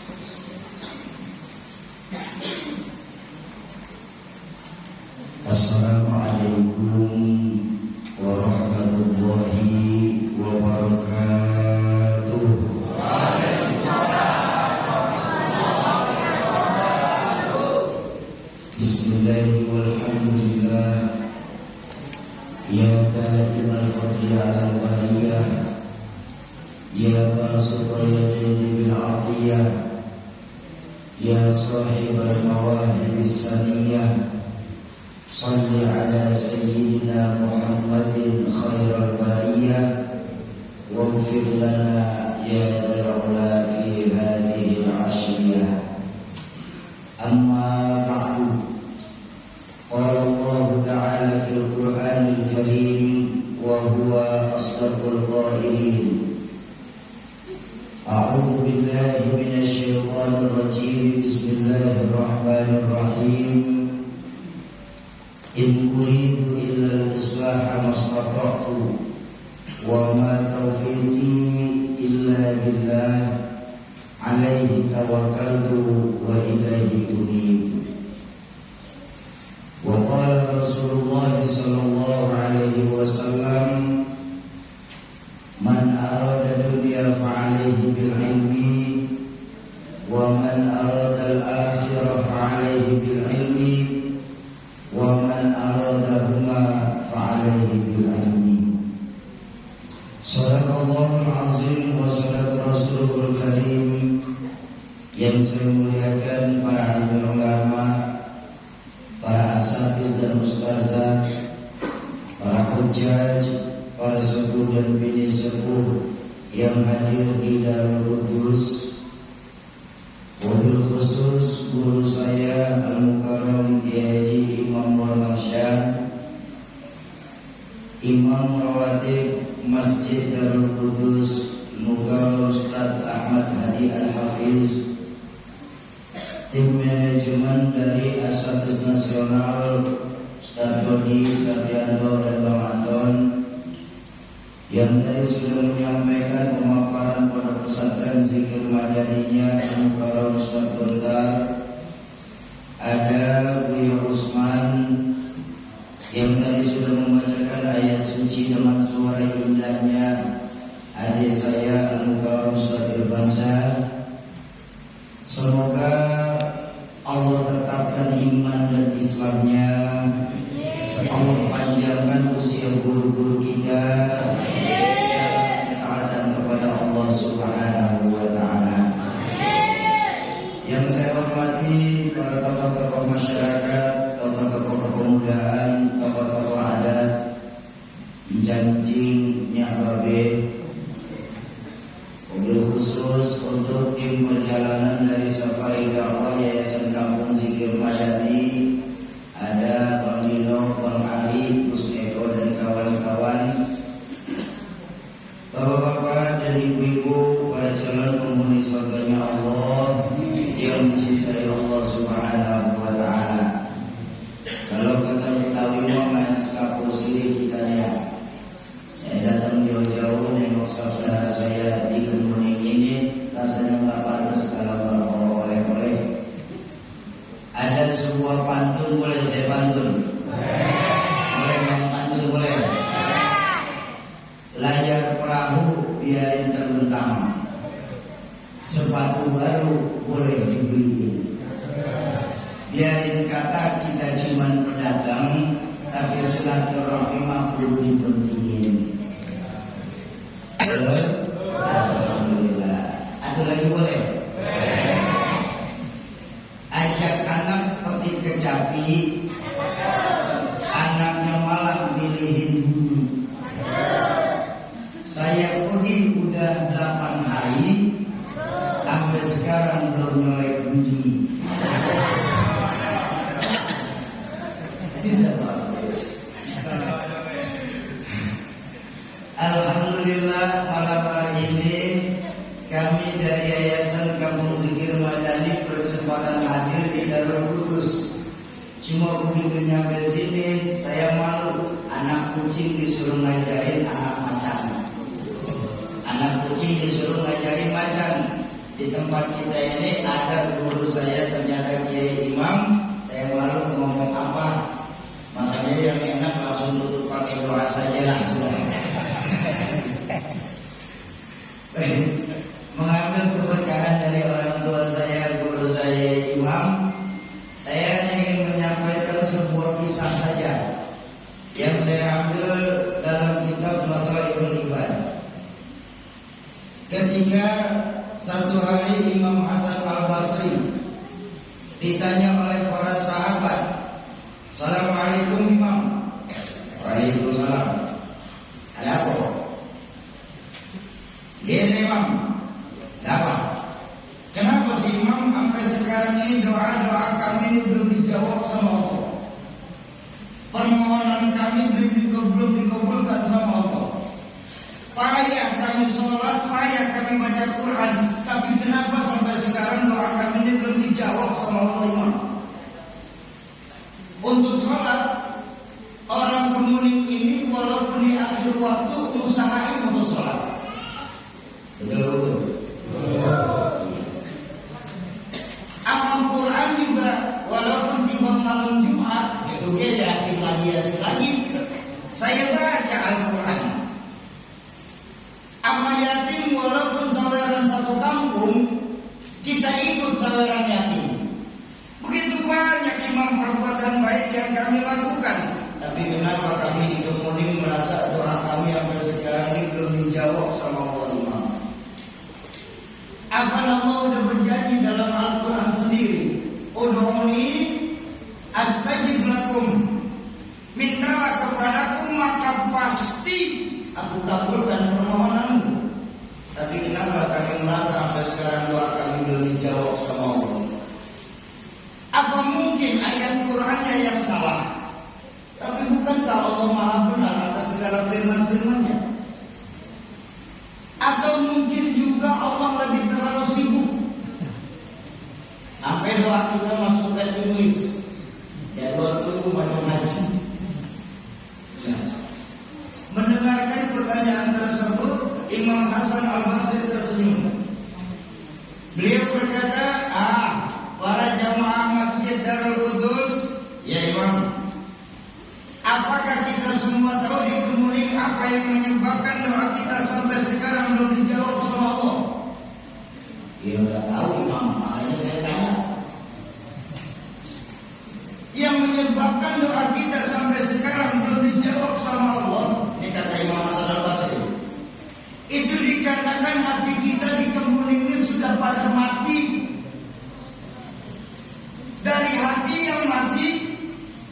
Assalamualaikum warahmatullahi wabarakatuh. Bismillahirrahmanirrahim. Walhamdulillah. Ya da'imal fadli 'alal bariyah, ya basital yadaini bil 'atiyah, ya sahibal mawahibis saniyah, salli ala sayyidina Muhammadin khairal bariyah, waghfir lana ya dzal ula fi hadhihi al-'ashriyah. Amma ba'du, qala Allah ta'ala fil Qur'anil Karim wa huwa asdaqul qailin. A'udzu billahi minasy syaithanir rajim. Bismillahirrahmanirrahim. In uridu illa al-islaha mastata'tu wa ma taufiqi illa billah, alaihi tawakkaltu wa ilaihi unib. Wa qala Rasulullah sallallahu alaihi wasallam, man arada dunya fa alaihi bil ilmi, wa man arada al-akhirah fa alaihi bil ilmi, wa man aradahuma fa'alaihi bil ilmi. Sadaqallahul azim wa sadaqa rasulul karim. Yang saya muliakan para alim ulama, para asatiz dan ustazah, para hujjaj, para sepuh dan bini sepuh yang hadir di Darul Qudus, wabil khusus guru saya Al-Mukarram Kiai Haji Imam Syah, Imam Rawatib Masjid Darul Qudus Mukarram Ustaz Ahmad Hadi Al-Hafiz, tim manajemen dari Asatiz Nasional Ustaz Dodi, Satrianto dan Bang Anton, yang tadi sudah menyampaikan pemaparan pondok pesantren Zikir Madaninya Al-Mukarram Ustaz Bentar. Ada Buya Usman yang tadi sudah membacakan ayat suci dengan suara indahnya. Adik saya Al-Mukarram Ustaz Irfansyah. Semoga Allah tetapkan iman dan Islamnya. Allah panjangkan usia guru-guru kita dalam ketaatan kepada Allah Subhanahu wa ta'ala. Yang saya hormati para tokoh-tokoh masyarakat, tokoh-tokoh kepemudaan, tokoh-tokoh adat, Janjing, Nyak Babe. Mobil khusus untuk tim perjalanan dari Safari Dakwah Yayasan Kampung Zikir Madani, ada Bang Dino, Bang Ali, Gus Eko dan kawan-kawan, bapak-bapak dan ibu-ibu, para calon penghuni surganya Allah yang dicintai Allah Subhanahu wa ta'ala. Kalau kata Betawi mau main sekapu sini kita lihat. Saya datang jauh-jauh nengok saudara saya di Kemuning ini, rasanya nggak pantas kalau nggak bawa oleh-oleh. Ada sebuah pantun, boleh saya pantun? Boleh main pantun, boleh? Layar perahu biarin terbentang, sepatu baru boleh dibeliin. Biarin kata kita cuman pendatang, tapi silaturahmi mah perlu dipentingin. Alhamdulillah. Ada lagi boleh? Ajak anak petik kecapi, anaknya malah milihin bunyi. Saya pergi udah 8 hari, sampai sekarang belum nyolek bunyi. Tidak bagus. Alhamdulillah, malam hari ini kami dari Yayasan Kampung Zikir Madani berkesempatan hadir di Darul Qudus. Cuma begitu nyampe sini saya malu, anak kucing disuruh ngajarin anak macan. Anak kucing disuruh ngajarin macan. di tempat kita ini ada guru saya ternyata Kiai Imam, saya malu ngomong apa, makanya yang enak langsung tutup pakai doa saja lah sudah. Mengambil keberkahan dari orang tua saya, guru saya Imam, saya hanya ingin menyampaikan sebuah kisah saja yang saya ambil dalam kitab Masalihul Ibad. Ketika satu hari Imam Hasan Al-Basri ditanya oleh para sahabat, "Assalamualaikum Imam." "Waalaikumsalam." "Ada apa?" "Gini Imam." "Apa? Kenapa sih Imam sampai sekarang ini doa-doa kami ini belum dijawab sama Allah? Permohonan kami belum dikabulkan sama Allah. Payah kami sholat, payah kami baca Quran, tapi kenapa sampai sekarang doa kami ini belum dijawab sama Allah Imam?" Untuk sholat, orang Kemuning ini walaupun di akhir waktu usahain untuk sholat. Betul. Amal Quran juga walaupun tiba malam Jumat, itu dia yasin lagi. Saya baca Al-Quran. Amal yatim walaupun saweran satu kampung, kita ikut saweran yatim. Begitu banyak Imam perbuatan baik yang kami lakukan. Tapi kenapa kami di Kemuning merasa doa kami sampai sekarang ini belum dijawab sama Allah Imam? Apa Allah udah berjanji dalam Al-Quran sendiri, "Ud'uni astajib lakum." Mintalah kepadaku maka pasti aku kabulkan permohonanmu. Tapi kenapa kami merasa sampai sekarang doa kami belum dijawab sama Allah? Apa mungkin ayat Qurannya yang salah? Tapi bukankah Allah Maha benar atas segala firman-firmannya? Atau mungkin juga Allah lagi terlalu sibuk sampai doa kita masuk ke tulis jadwal tunggu macam-macam. Mendengarkan pertanyaan tersebut, Imam Hasan Al-Basri tersenyum. Beliau berkata, para jamaah Masjid Darul Qudus, ya Imam, apakah kita semua tahu di Kemuning apa yang menyebabkan doa kita sampai sekarang belum dijawab sama Allah? Ya nggak tahu Imam, makanya saya tanya. Yang menyebabkan doa kita sampai sekarang belum dijawab sama Allah, ini kata Imam Hasan Al-Basri, itu dikarenakan hati kita di Kemuning ini sudah pada mati. Dari hati yang mati,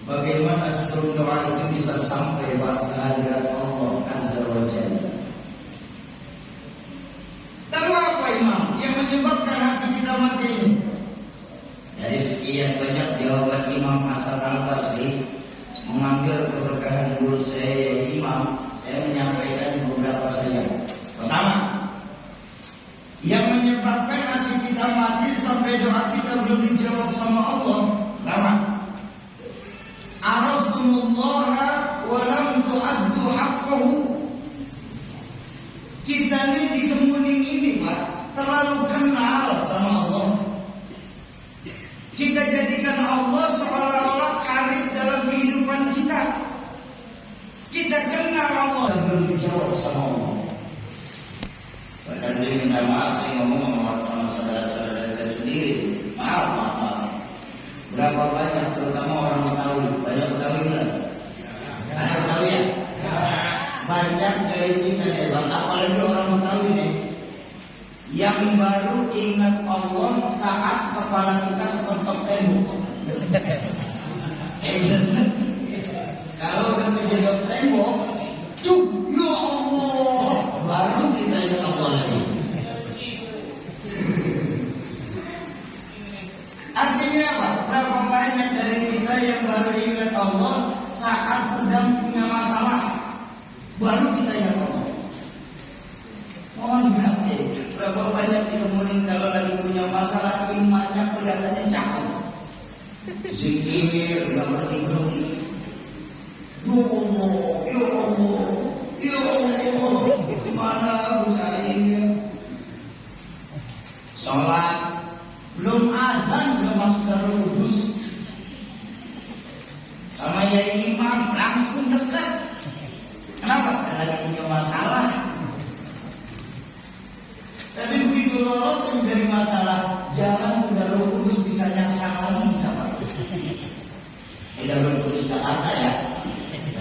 bagaimana seluruh doa itu bisa sampai ke hadirat Allah Azza wa Jalla? Lalu apa Imam yang menyebabkan hati kita mati ini? Dari sekian banyak jawaban Imam Hasan Al-Basri, mengambil keberkahan guru saya Imam, saya menyampaikan beberapa saja. Pertama, yang menyebabkan hati kita mati sampai doa kita belum dijawab sama Allah. Pertama, araftumullah wa lam tu'addu haqqahu. Kita ini di Kemuning ini Pak, terlalu kenal sama Allah. Kita jadikan Allah seolah-olah karib dalam kehidupan kita. Kita kenal Allah belum dijawab sama Allah. Bahkan saya minta maaf, saya ngomong sama saudara-saudara saya sendiri. Maaf. Berapa banyak terutama orang Betawi, banyak Betawi benar? Ada Betawi ya? Banyak dari kita nih, apalagi orang Betawi nih, yang baru ingat Allah saat kepala kita kepentok tembok. Kalau udah kejedot tembok, tuh ya Allah, baru kita ingat Allah lagi. Artinya apa? Berapa banyak dari kita yang baru ingat Allah saat sedang punya masalah, baru kita ingat Allah. Mohon maaf deh, berapa banyak di Kemuning kalau lagi punya masalah imannya kelihatannya cakep, zikir nggak berhenti. Ya Allah, ya Allah, ya Allah, mana aku cari ini? sholat, belum azan udah masuk Darul Qudus. Sama yai imam langsung dekat. Kenapa? Karena lagi punya masalah. Tapi begitu lolos dari masalah, jalan ke Darul Qudus bisa nyasar lagi kita Pak. Darul Qudus Jakarta ya.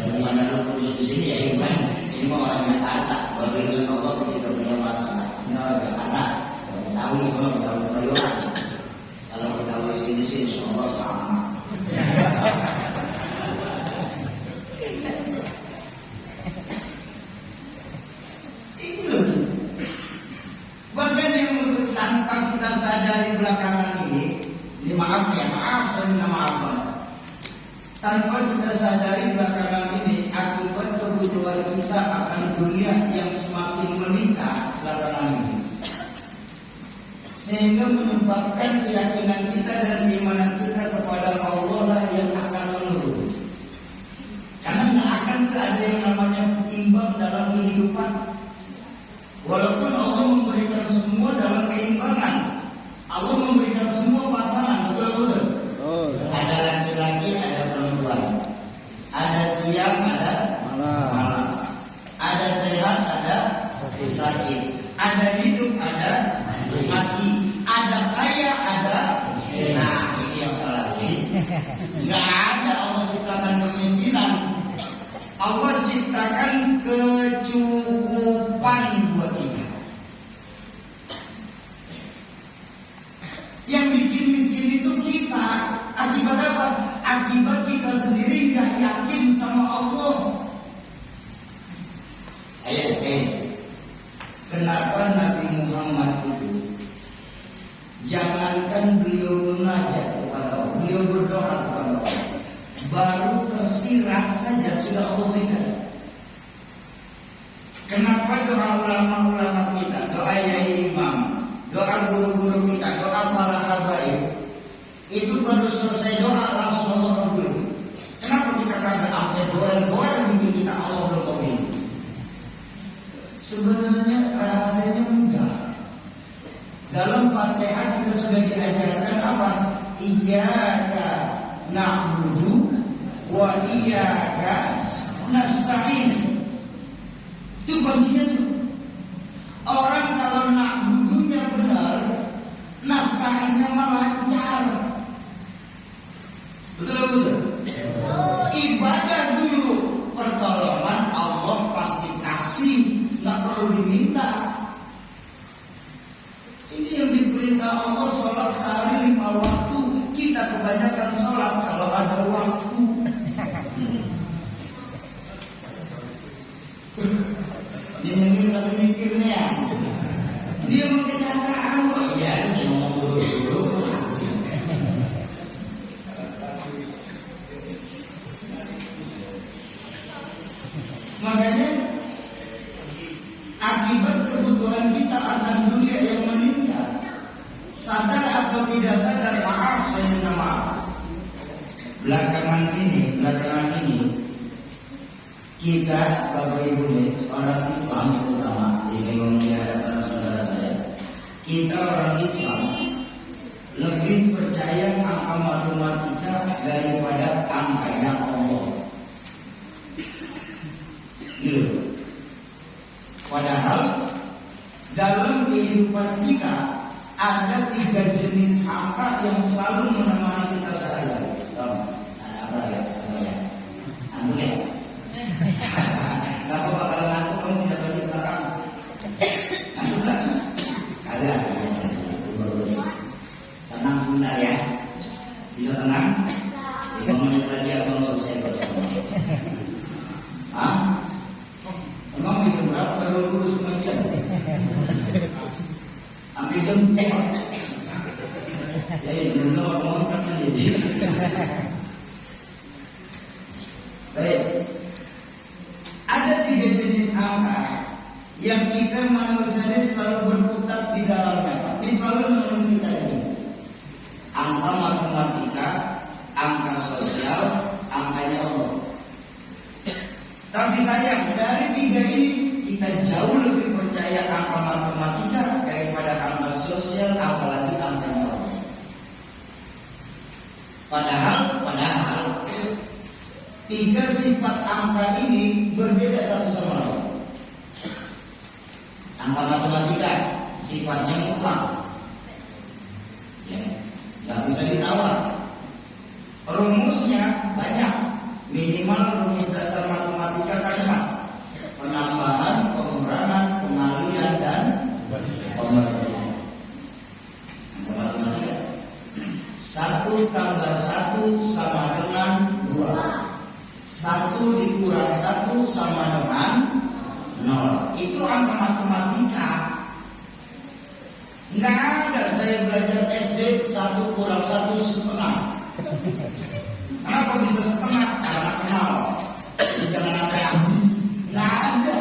Bukan Darul Qudus di sini ya Iman. Ini mah orang Jakarta. Kalau ingat Allah kita punya masalah. Ini orang Jakarta. Tahu cuma tahu Taiwan. Kalau kita tahu sini sih insya Allah sama. Ini loh. Bahkan yang tanpa kita sadari belakangan ini maaf saya minta maaf. Tanpa kita sadari belakangan ini akibat kebutuhan kita akan dunia yang semakin meningkat belakangan ini, sehingga menyebabkan keyakinan kita dan keimanan kita kepada Allah lah yang akan menurun. Karena nggak akan ada yang namanya imbang dalam kehidupan. Walaupun Allah memberikan semua dalam keimbangan, Allah memberikan semua pasangan, betul-betul. Ada laki-laki, ada perempuan, ada siang, ada malam, ada sehat, ada sakit, ada hidup, ada mati, ada kaya, ada nah ini yang salah. Nggak ada Allah ciptakan kemiskinan, Allah ciptakan kecukupan buat kita. Yang bikin miskin itu kita. Akibat apa? Akibat kita sendiri gak yakin sama Allah. Kenapa Nabi Muhammad itu jangankan beliau mengajak kepada Allah, beliau berdoa kepada Allah, baru tersirat saja sudah Allah berikan. Kenapa doa ulama-ulama kita, doa yai imam, doa guru-guru kita, doa para habaib itu baru selesai doa langsung Allah kabul? Kenapa kita kagak sampai doa mungkin kita Allah belum kabul? Sebenarnya rahasianya mudah. Dalam Fatihah kita sudah diajarkan apa? Iyyaka na'budu wa iyyaka nasta'in. Itu kuncinya tuh. Orang kalau na'budunya benar, nasta'innya lancar. Betul. Ibadah dulu, pertolongan Allah pasti kasih, nggak perlu diminta. Ini yang diperintah Allah, sholat sehari 5 waktu. Kita kebanyakan sholat kalau ada waktu. Ini lagi mikirnya. Dia mau kenyataan kok. Ya, saya mau dulu. Makanya akibat kebutuhan kita akan dunia yang meningkat. Sadar atau tidak sadar, maaf saya minta maaf. Belakangan ini kita Bapak Ibu orang Islam terutama, saya ngomong di hadapan saudara saya, kita orang Islam lebih percaya angka matematika daripada angkanya Allah. Padahal dalam kehidupan kita ada 3 jenis angka yang selalu menemani kita sehari-hari. Sabar ya. Antum ya. Kalau bakal ngantuk kamu tidak balik belakang. Antum kan? Agak. Bagus. Tenang sebentar ya. Bisa tenang? 5 menit lagi abang selesai baca. Emang jam berapa baru lulus pengajian? Hampir jam 4. Ya benar orang kan jadi. Baik. Ada 3 jenis angka yang kita manusia ini selalu berputar di dalamnya. Ini selalu menolong kita ini. Angka matematika, angka sosial, angkanya Allah. Tapi sayang, dari 3 ini kita jauh lebih percaya angka matematika daripada ada angka sosial, apalagi angkanya Allah. Padahal tiga sifat angka ini berbeda satu sama lain. Angka matematika sifatnya mutlak, ya, nggak bisa ditawar. Rumusnya banyak, minimal rumus dasar matematika kan 4: penambahan, pengurangan, pengalihan, dan pembagian. Angka matematika 1 tambah 1 sama dengan 2. 1 dikurang 1 sama dengan 0. Itu angka matematika. Nggak ada saya belajar SD 1 kurang 1 setengah. Kenapa bisa setengah? Karena kenal. Jangan sampai habis. Nggak ada.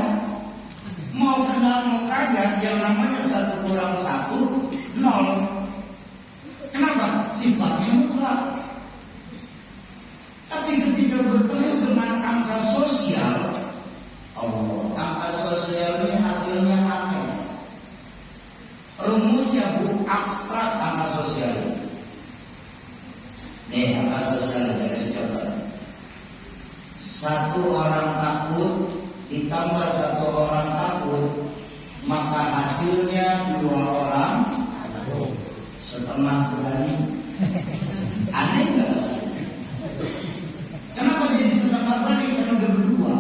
Mau kenal mau kagak, yang namanya 1 kurang 1 0. Kenapa? Sifatnya mutlak. Tapi ketika bertemu dengan angka sosial, angka sosial ini hasilnya aneh. Rumusnya abstrak angka sosial. Nih, angka sosial saya kasih contoh. 1 orang takut ditambah 1 orang takut, maka hasilnya 2 orang setengah berani. Aneh nggak? Kenapa jadi setengah berani? Karena udah berdua.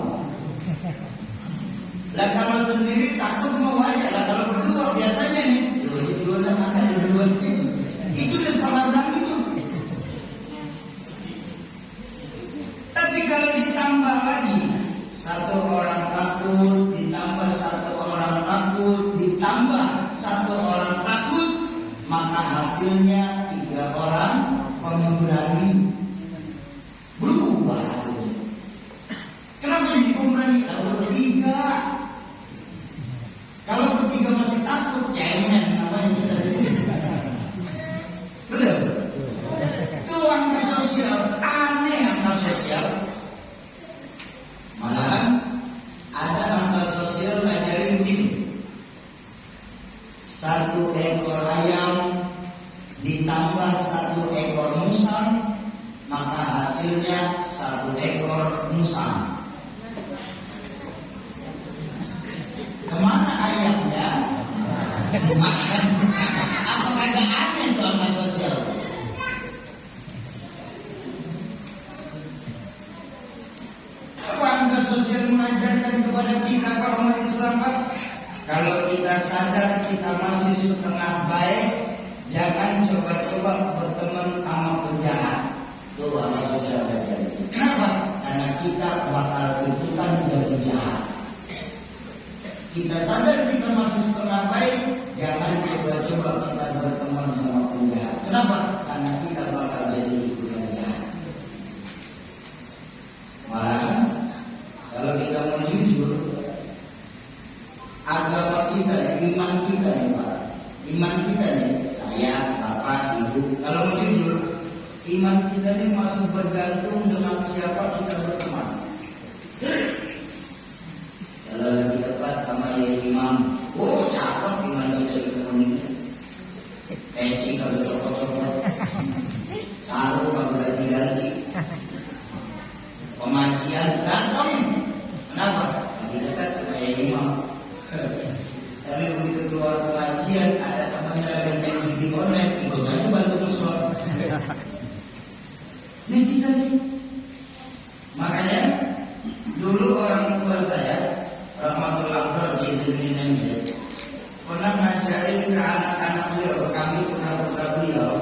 Lah kalau sendiri takut mau wajar. Lah kalau berdua biasanya nih, dua akan dua itu udah setengah berani tuh. Tapi kalau ditambah lagi 1 orang takut ditambah 1 orang takut ditambah 1 orang takut, maka hasilnya 3 orang pemberani. Berubah hasilnya. Kenapa jadi pemberani? Lalu bertiga. Kalau bertiga masih takut, cemen namanya kita di sini. Betul? Itu angka sosial, aneh angka sosial. Malahan ada angka sosial ngajarin begini: 1 ekor ayam ditambah 1 ekor musang, maka hasilnya 1 ekor musang. Kemana ayamnya? Makan musang. Apa kagak aneh tuh angka sosial? Apa angka sosial mengajarkan kepada kita Pak umat Islam, Pak? Kalau kita sadar kita masih setengah baik, jangan coba-coba berteman sama penjahat. Itu angka sosial belajar. Kenapa? Karena kita bakal ikutan jadi jahat. Kita sadar kita masih setengah baik, jangan coba-coba kita berteman sama penjahat. Kenapa? Karena kita bakal jadi ikutan jahat. Malah kalau kita mau jujur, agama kita, iman kita nih Pak, iman kita nih, saya, Bapak, Ibu, kalau mau jujur, iman kita nih masih bergantung dengan siapa kita berteman. Kalau lagi dekat sama imam, cakep iman kita ketemu ini. Peci kalau copot-copot, sarung kalau ganti-ganti, pengajian ganteng. Kenapa? Lagi dekat sama imam. Tapi begitu keluar pengajian, ada temannya lagi main judi online, ikut aja bantu bersuara. Ini kita nih. Makanya dulu orang tua saya, rahmatullah di Indonesia, pernah ngajarin ke anak-anak beliau, ke kami putra-putra beliau.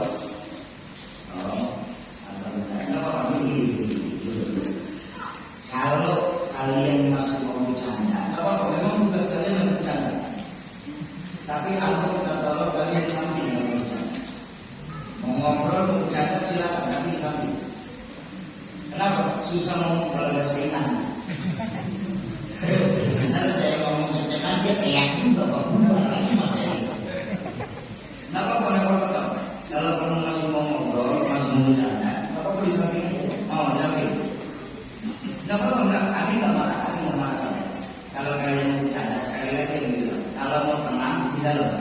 Kalau kalian masih mau bercanda, memang tugas kalian yang bercanda. Tapi aku minta tolong kalian di samping yang bercanda. Mau ngobrol, mau bercanda silakan, tapi di samping. Kenapa? Susah ngomong kalau ada saingan. Nanti saya ngomong cecekan, dia teriak juga, kok bubar lagi materi. Nggak apa-apa. Kalau kamu masih mau ngobrol, masih mau bercanda, nggak apa-apa di samping aja. Mau di samping. Nggak apa-apa, Abi nggak marah saya. Kalau kalian mau bercanda, sekali lagi yang bilang, kalau mau tenang di dalam.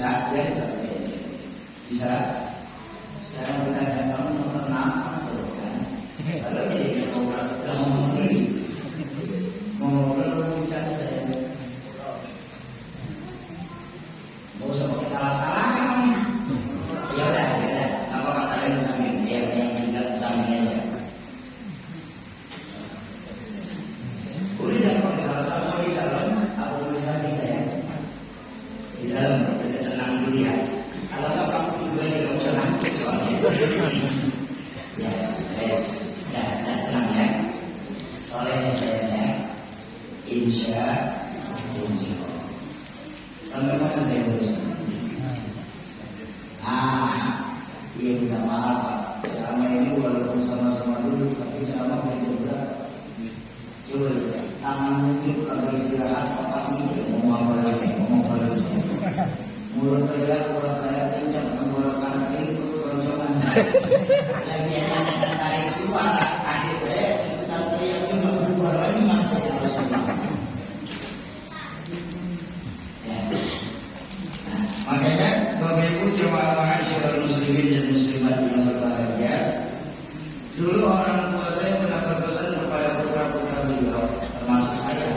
Bisa, ya bisa. Sekarang bertanya kamu nonton apa tuh kan? Kalau jadi ngobrol, udah ngomong sendiri. Ngobrol bicara saya. Mau usah pakai salah-salahan. Ya udah. Apa kata lagi samping? Yang tinggal samping aja. Boleh jangan pakai salah-salahan. Mau di dalam, apa boleh samping saya? Di dalam, tidak tenang dulu ya. Kalau nggak kamu tidur aja, kamu udah ngantuk soalnya. Ya, baik. Nah, tenang ya. Soalnya saya ya. Insya Allah. Sampai mana saya berusaha? Iya minta maaf Pak. Ceramah ini walaupun sama-sama dulu, tapi ceramah beda berat. Coba lihat, tangan nunjuk agak istirahat, otak mikir ngomong apa lagi saya. Mulut teriak, mulut layar kencang, tenggorokan kering, perut keroncongan. Lagi ada tarik suara, adik saya ikutan teriak juga keluar lagi mantap ya Rasulullah. Makanya Bapak Ibu jemaah ma'asyiral muslimin dan muslimat yang berbahagia, dulu orang tua saya pernah berpesan kepada putra-putra beliau, termasuk saya.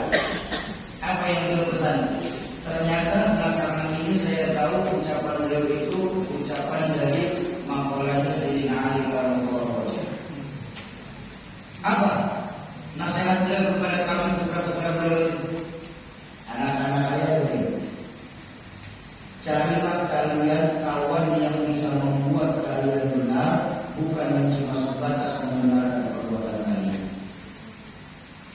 Apa yang beliau pesan? Ternyata belakangan ini saya tahu ucapan beliau itu ucapan dari maqalahnya Sayyidina Ali radhiyallahu anhu. Apa? Nasihat beliau kepada kami putra-putra beliau itu, anak-anak ayah begini. Carilah kalian kawan yang bisa membuat kalian benar, bukan yang cuma sebatas membenarkan perbuatan kalian.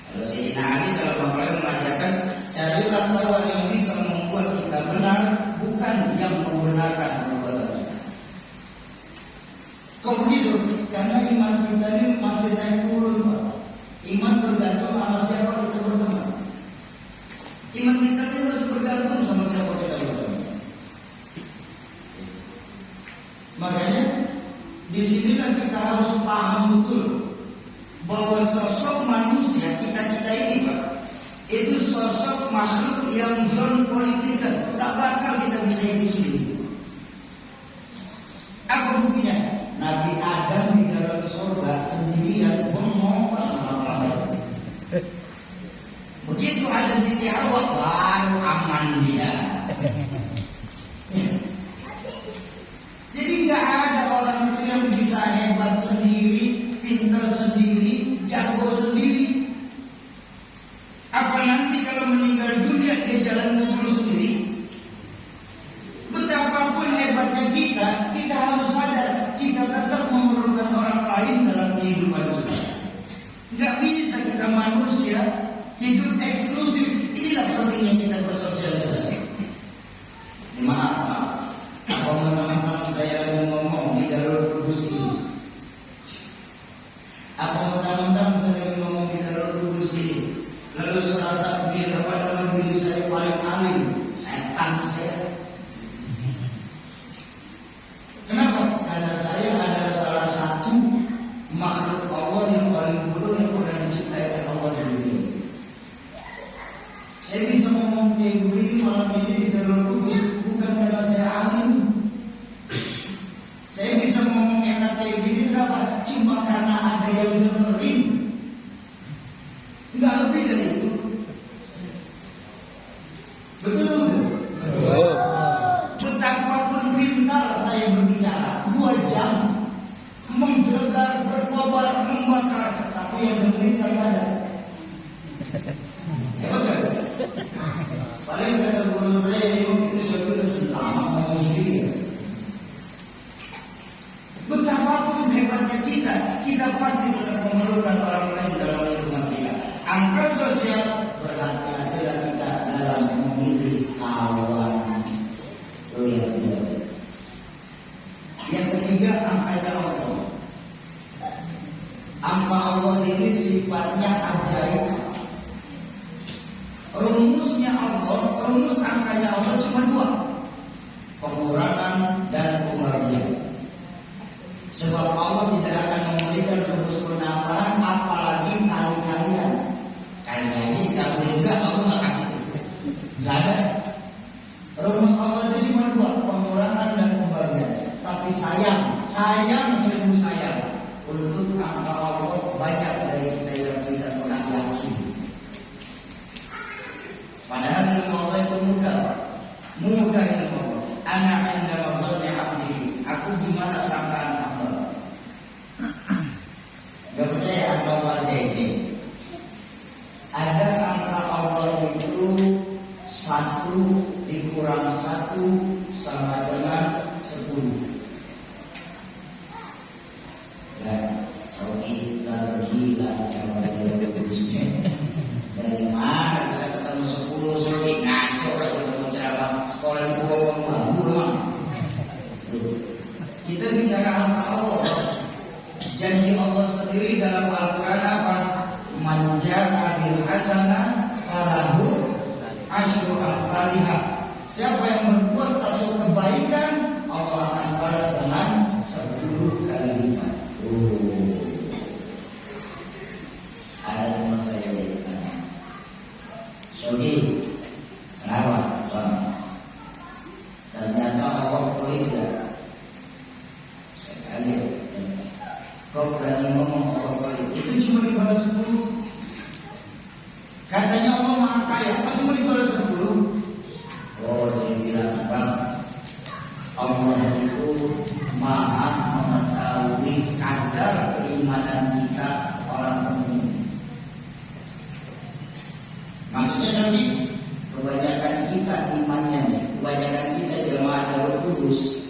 Kalau Sayyidina Ali dalam maqalah mengajarkan, carilah kawan yang bisa membuat kita benar, bukan yang membenarkan perbuatan kita. Kok begitu? Karena iman kita ini masih naik turun, Pak. Iman bergantung sama siapa kita berteman. Iman kita ini masih bergantung sama siapa kita berteman. Makanya di sinilah kita harus paham betul bahwa sosok manusia kita ini Pak, itu sosok makhluk yang zon politikan, tak bakal kita bisa hidup sendiri. Apa buktinya? Nabi Adam di dalam surga sendirian bengong. Begitu ada Siti Hawa baru aman dia. Jadi nggak ada orang itu yang bisa hebat sendiri, pintar sendiri, jago sendiri. Apa nanti kalau meninggal dunia dia jalan mundur sendiri? Betapapun hebatnya kita harus sadar kita tetap memerlukan orang lain dalam kehidupan kita. Nggak bisa kita manusia hidup eksklusif. Inilah pentingnya kita bersosialisasi. Maaf. Apa mentang-mentang saya lagi ngomong di Darul Qudus ini? Apa mentang-mentang saya lagi ngomong di Darul Qudus ini? Lalu serasa dia kepada diri saya paling alim, setan saya. Kenapa? Karena saya adalah salah satu makhluk Allah yang paling bodoh yang pernah diciptakan Allah di dunia. Saya bisa ngomong kayak begini malam ini di Darul Qudus bukan karena saya alim. Saya bisa ngomong enak kayak gini kenapa? Cuma karena ada yang dengerin. Enggak lebih dari itu. Betul? Betapapun pintar saya berbicara 2 jam, menggelegar, berkobar, membakar, tapi yang dengerin tidak ada. Ya betul. Paling kata guru saya itu sudah selama ngomong sendiri. Betapapun hebatnya kita pasti tetap memerlukan orang lain dalam lingkungan kita. Angka sosial berhati-hatilah kita dalam memilih kawan. Itu yang kedua. Yang ketiga, angkanya Allah. Angka Allah ini sifatnya ajaib. Rumusnya Allah, rumus angkanya Allah cuma 2, pengurangan dan pembagian. Sebab Allah tidak akan memberikan rumus penambahan, apalagi kali-kalian. Kalian ini kalau enggak, Allah nggak kasih. Nggak ada. Rumus Allah itu cuma 2. sayang 1000 sayang. Untuk angka Allah banyak dari kita yang tidak pernah yakin. Padahal ilmu Allah itu mudah, mudah ilmu Allah. Anak inda mazalnya abdi, aku gimana sangkaan hamba. Gak percaya angka Allah ini. Ada angka Allah itu 1 dikurang 1 sama dengan 10. Ya, Saudi lagi gila cara bagusnya. Dari mana bisa ketemu 10 Saudi ngaco aja ketemu ceramah sekolah di bawah bambu emang. Kita bicara angka Allah. Janji Allah sendiri dalam Al-Quran apa? Man ja'a bil hasanah falahu asyru amsalihah. Siapa yang berbuat satu kebaikan, Allah akan balas dengan 10 kali lipat. Ada teman saya yang tanya, Shogi, kenapa bang? Ternyata Allah pelit ya. Saya kaget. Kau berani ngomong Allah pelit? Itu cuma dibalas 10. Katanya Allah maha kaya, kok cuma dibalas 10? Oh, saya bilang bang, Allah itu maha mengetahui kadar keimanan kita orang mukmin. Maksudnya sendiri, kebanyakan kita imannya nih, kebanyakan kita jemaah Darul Qudus,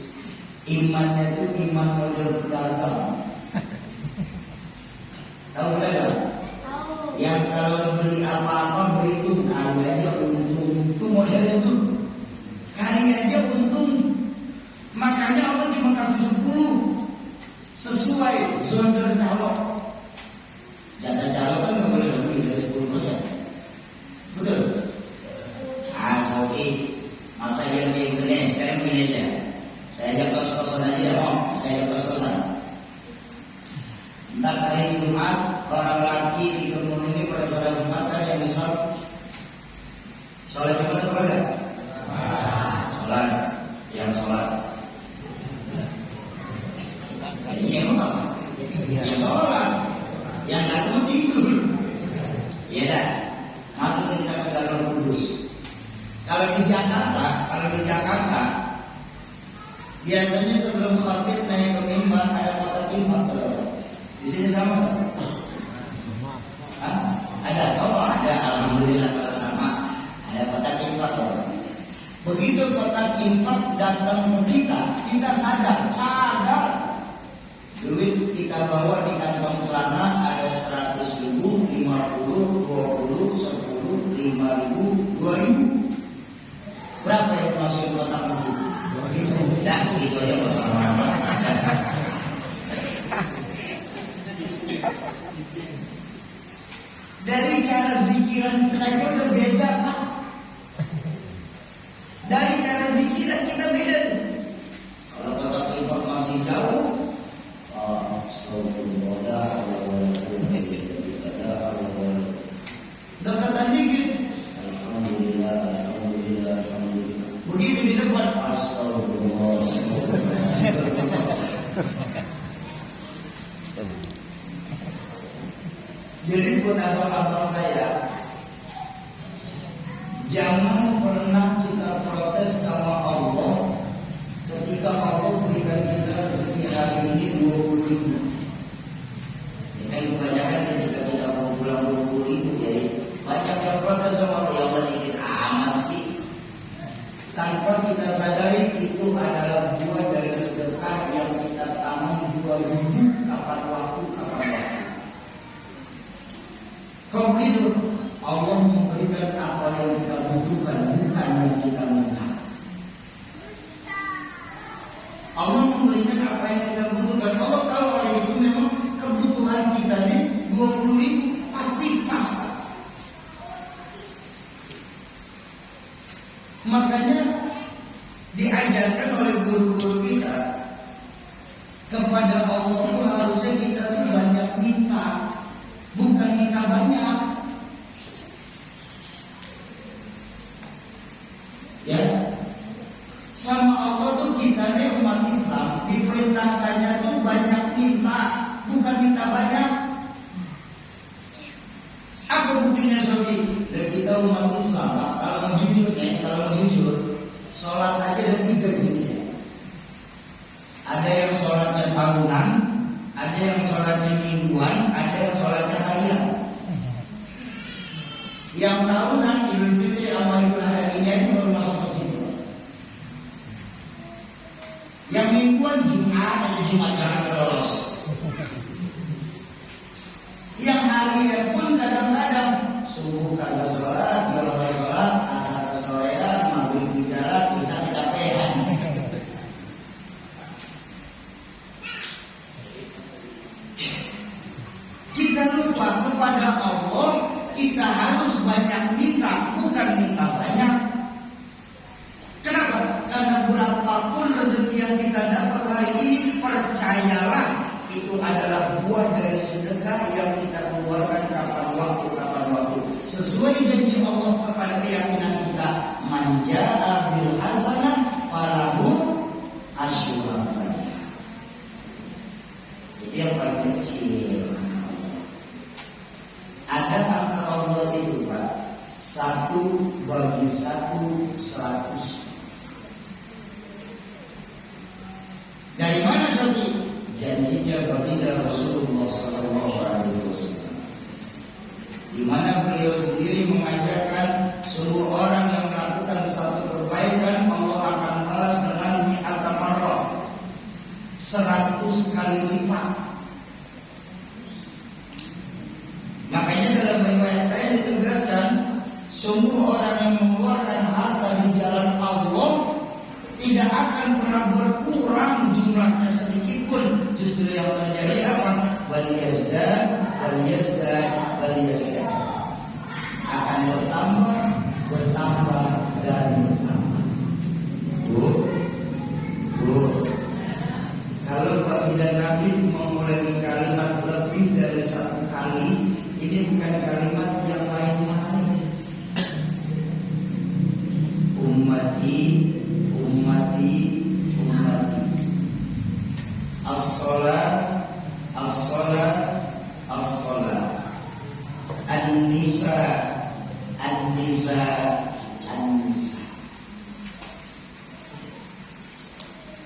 imannya itu iman model pedagang. Tahu pedagang? Yang kalau beli apa-apa berhitung kali aja untung, itu modelnya itu kali aja untung. Makanya Allah cuma kasih 10 sesuai zona calon. Jatah calon kan nggak boleh lebih dari 10%. Betul? Ah, Saudi, masa yang kayak gini, sekarang gini aja. Saya ajak kos-kosan aja ya, Om. Saya ajak kos-kosan. Entah hari Jumat, orang laki di kebun ini pada sholat Jumat kan yang misal sholat Jumat apa enggak? Sholat, yang sholat. Iya apa? Ya sholat. Yang nggak mau tidur. Iya dah. Masuk kita ke dalam Kudus. Kalau di Jakarta, biasanya sebelum khatib naik ke mimbar ada kotak infak. Di sini sama? Ada? Oh ada. Alhamdulillah kalau sama. Ada kotak infak. Begitu kotak infak datang ke kita sadar. Duit kita bawa di kantong celana ada 100.000, 50, 20, 10, 5.000, 2.000. Berapa yang masuk ke kotak masjid? 2.000. Dan segitu aja bersama-sama. Dari cara zikiran kita itu udah beda, Pak. Dari cara zikiran kita beda. Kalau kotak infak masih jauh, dekatan dikit. Alhamdulillah. Begitu di depan, astagfirullah. Jadi buat abang-abang saya, jangan pernah kita protes sama Allah ketika Allah berikan kita rezeki hari ini 20.000. Ini kebanyakan ketika kita mau pulang 20.000 ya, banyak yang protes sama Allah, ya Allah dikit amat sih. Tanpa kita sadari itu adalah buah dari sedekah yang kita tanam 2.000 kapan waktu. Kalau begitu, Allah memberikan apa yang kita butuhkan, bukan yang kita minta. Allah memberikan apa yang kita butuhkan. Allah tahu hari itu memang kebutuhan kita ini 20.000 pasti pas. Makanya diajarkan oleh guru-guru kita kepada Allah itu harusnya kita tuh banyak minta, bukan minta banyak. Ya, sama Allah tuh kita nih umat Islam Islam diperintahkannya tuh banyak minta, bukan minta banyak. Apa buktinya Sobi? Dan kita umat Islam, kalau mau jujur sholat aja ada 3 jenisnya. Ada yang sholatnya tahunan, ada yang sholatnya mingguan, ada yang sholatnya harian. Yang tahunan Idul Fitri sama Idul Adha ini baru masuk masjid. Yang mingguan Jumat jangan lolos. Yang harian pun kadang-kadang subuh kagak sholat, juhur sholat, asar kesorean, maghrib bicara, bisa kecapean. Kita lupa kepada Allah, kita harus banyak minta, bukan minta banyak. Kenapa? Karena berapapun rezeki yang kita dapat hari ini, percayalah itu adalah buah dari sedekah yang kita keluarkan kapan waktu. Sesuai janji Allah kepada keyakinan kita, man jaa bil hasanah falahu asyru amsalha. Itu yang paling kecil. Ada angka Allah itu Pak, 1 bagi 1 100. Dari mana Sobi? Janjinya baginda Rasulullah SAW, di mana beliau sendiri mengajarkan seluruh orang yang melakukan satu kebaikan Allah akan balas dengan mi'ata marrah, 100 kali lipat. Makanya dalam riwayat lain ditegaskan, semua orang yang mengeluarkan harta di jalan Allah tidak akan pernah berkurang jumlahnya sedikit pun. Justru yang terjadi apa? Waliyazdan akan bertambah dan bertambah. Bu, kalau baginda Nabi mengulangi kalimat lebih dari 1 kali, ini bukan kalimat yang main-main. Ummati As-salat An-nisa.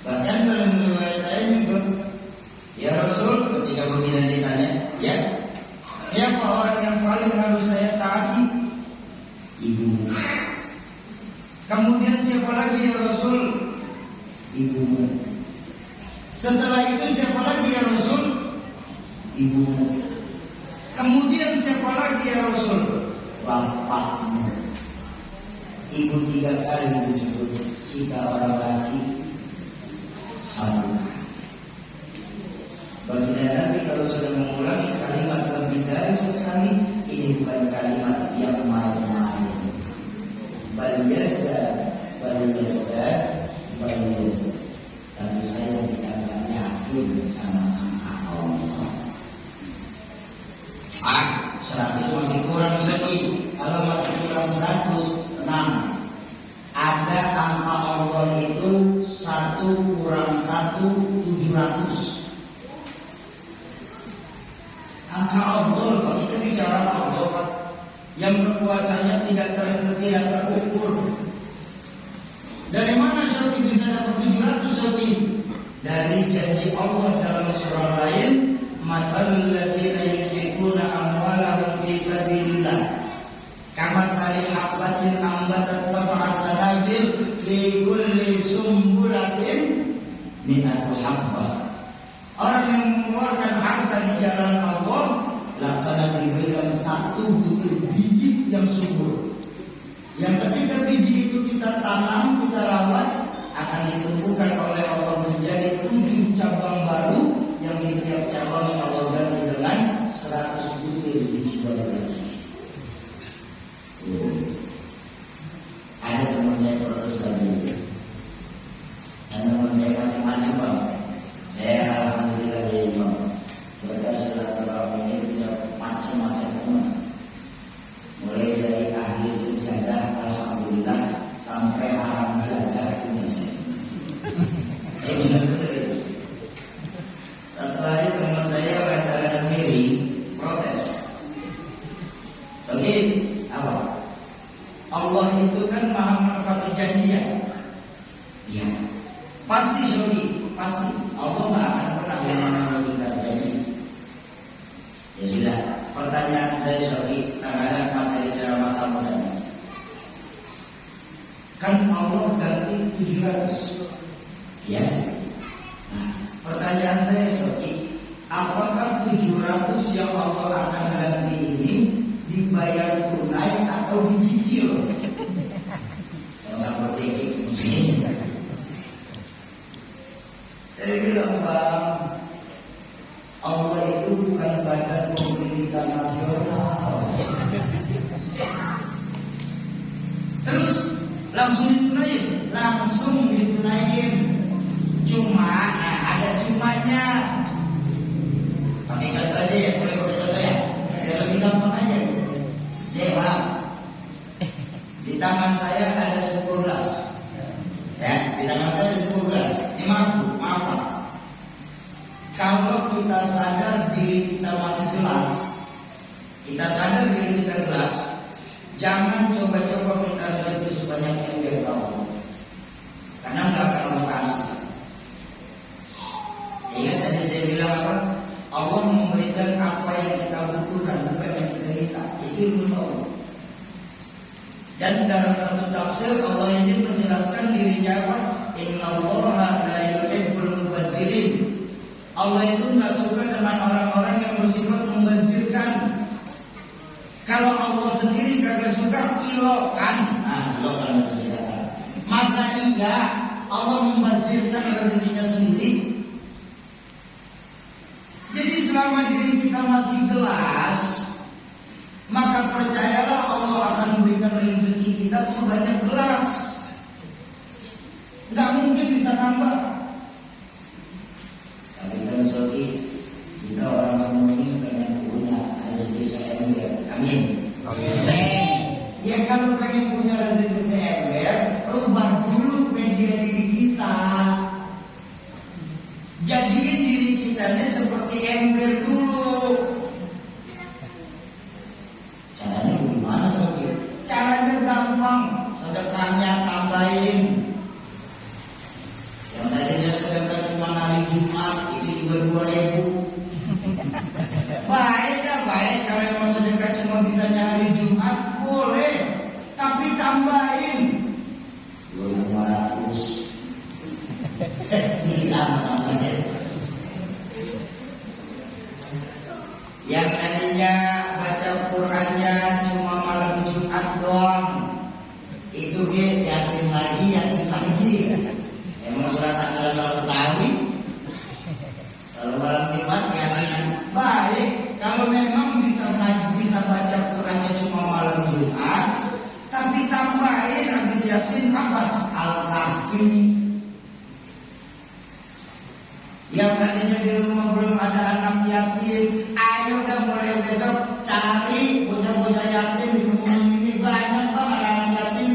Bahkan dalam riwayat lain juga, ya Rasul, ketika baginda ditanya, ya, siapa orang yang paling harus saya taati? Ibumu. Kemudian siapa lagi ya Rasul? Ibumu. Setelah itu siapa lagi ya Rasul? Ibumu. Kemudian siapa lagi ya Rasul? Bapakmu. Ibu 3 kali disebut. Kita orang laki 1 kali. Baginda Nabi kalau sudah mengulangi kalimat lebih dari 1 kali, ini bukan kalimat yang main-main. Baliyazdan. Tapi saya tidak yakin sama angka Allah. 100 masih kurang sedikit. Kalau masih kurang 100, tenang. Ada angka Allah itu 1 kurang 1, 700. Angka Allah, kalau kita bicara Allah, Pak, yang kekuasaannya tidak terukur. Dari mana Sobi bisa dapat 700 Sobi? Dari janji Allah dalam surah lain, mathalul ladzina yunfiquna amwalahum fi sabilillah kamathali habbatin ambatat sab'a sanabil fi kulli sumbulatin mi'atu habbah. Orang yang mengeluarkan harta di jalan Allah laksana diberikan 1 butir biji yang subur. Yang ketika biji itu kita tanam, kita rawat, akan ditumbuhkan oleh Allah menjadi 7 cabang baru, yang di tiap cabang Allah ganti dengan 100 butir biji baru lagi. Ada teman saya protes lagi. Dan teman saya macam-macam Bang. Saya alhamdulillah ya Imam. Berdasarkan ini punya macam-macam teman. Mulai dari ahli Allah itu kan maha menepati janji ya. Iya. Pasti Syuri, pasti. Allah nggak akan pernah mengingkari janji. Ya sudah. Pertanyaan saya Syuri terhadap materi ceramah kamu tadi. Kan Allah ganti 700. Ya. Nah, pertanyaan saya Syuri, apakah 700 yang Allah akan ganti ini dibayar tunai atau dicicil? Seperti itu sih. Saya bilang Bang, Allah itu bukan badan pemerintah nasional. Terus langsung ditunaiin. Cuma ada cumanya. Pakai contoh aja ya, boleh pakai contoh ya. Biar lebih gampang aja. Dewa, di tangan saya ada 10 gelas. Ya, di tangan saya ada 10 gelas. Ini maaf Pak. Kalau kita sadar diri kita masih gelas, jangan coba-coba minta rezeki sebanyak ember kamu, karena nggak akan mau kasih. Ingat tadi saya bilang apa? Allah memberikan apa yang kita butuhkan, bukan yang kita minta. Itu ilmu Allah. Dan dalam satu tafsir Allah ini menjelaskan dirinya apa? Innallaha la yuhibbul mubadzirin. Allah itu nggak suka dengan orang-orang yang bersifat membazirkan. Kalau Allah sendiri kagak suka, ilokan. Nah, ilokan itu sudah. Masa iya Allah membazirkan rezekinya sendiri? Jadi selama diri kita masih gelas, maka percayalah Allah akan memberikan rezeki kita sebanyak gelas. Gak mungkin bisa nambah. Tapi kan Soki, kita orang kamu ini pengen punya rezeki seember. Amin. Ya kalau pengen punya rezeki seember, rubah dulu media diri kita. Jadiin diri kita ini seperti ember dulu. Caranya bagaimana Soki? Caranya gampang, sedekahnya tambahin. Yang tadinya sedekah cuma hari Jumat, itu juga 2.000. Baik dah, baik. Kalau memang sedekah cuma bisanya hari Jumat, boleh. Tapi tambahin 2.500. Gila namanya. Yang tadinya baca Qurannya cuma malam Jumat doang, itu dia Yasin lagi. Emang surat tanggal kalau ketahui. Kalau malam Jumat Yasin baik. Kalau memang bisa baca Qurannya cuma malam Jumat, tapi tambahin habis Yasin apa? Al-Kahfi. Yang tadinya di rumah belum ada anak yatim, ayo dah mulai besok cari bocah-bocah yatim di kampung ini, banyak banget anak yatim.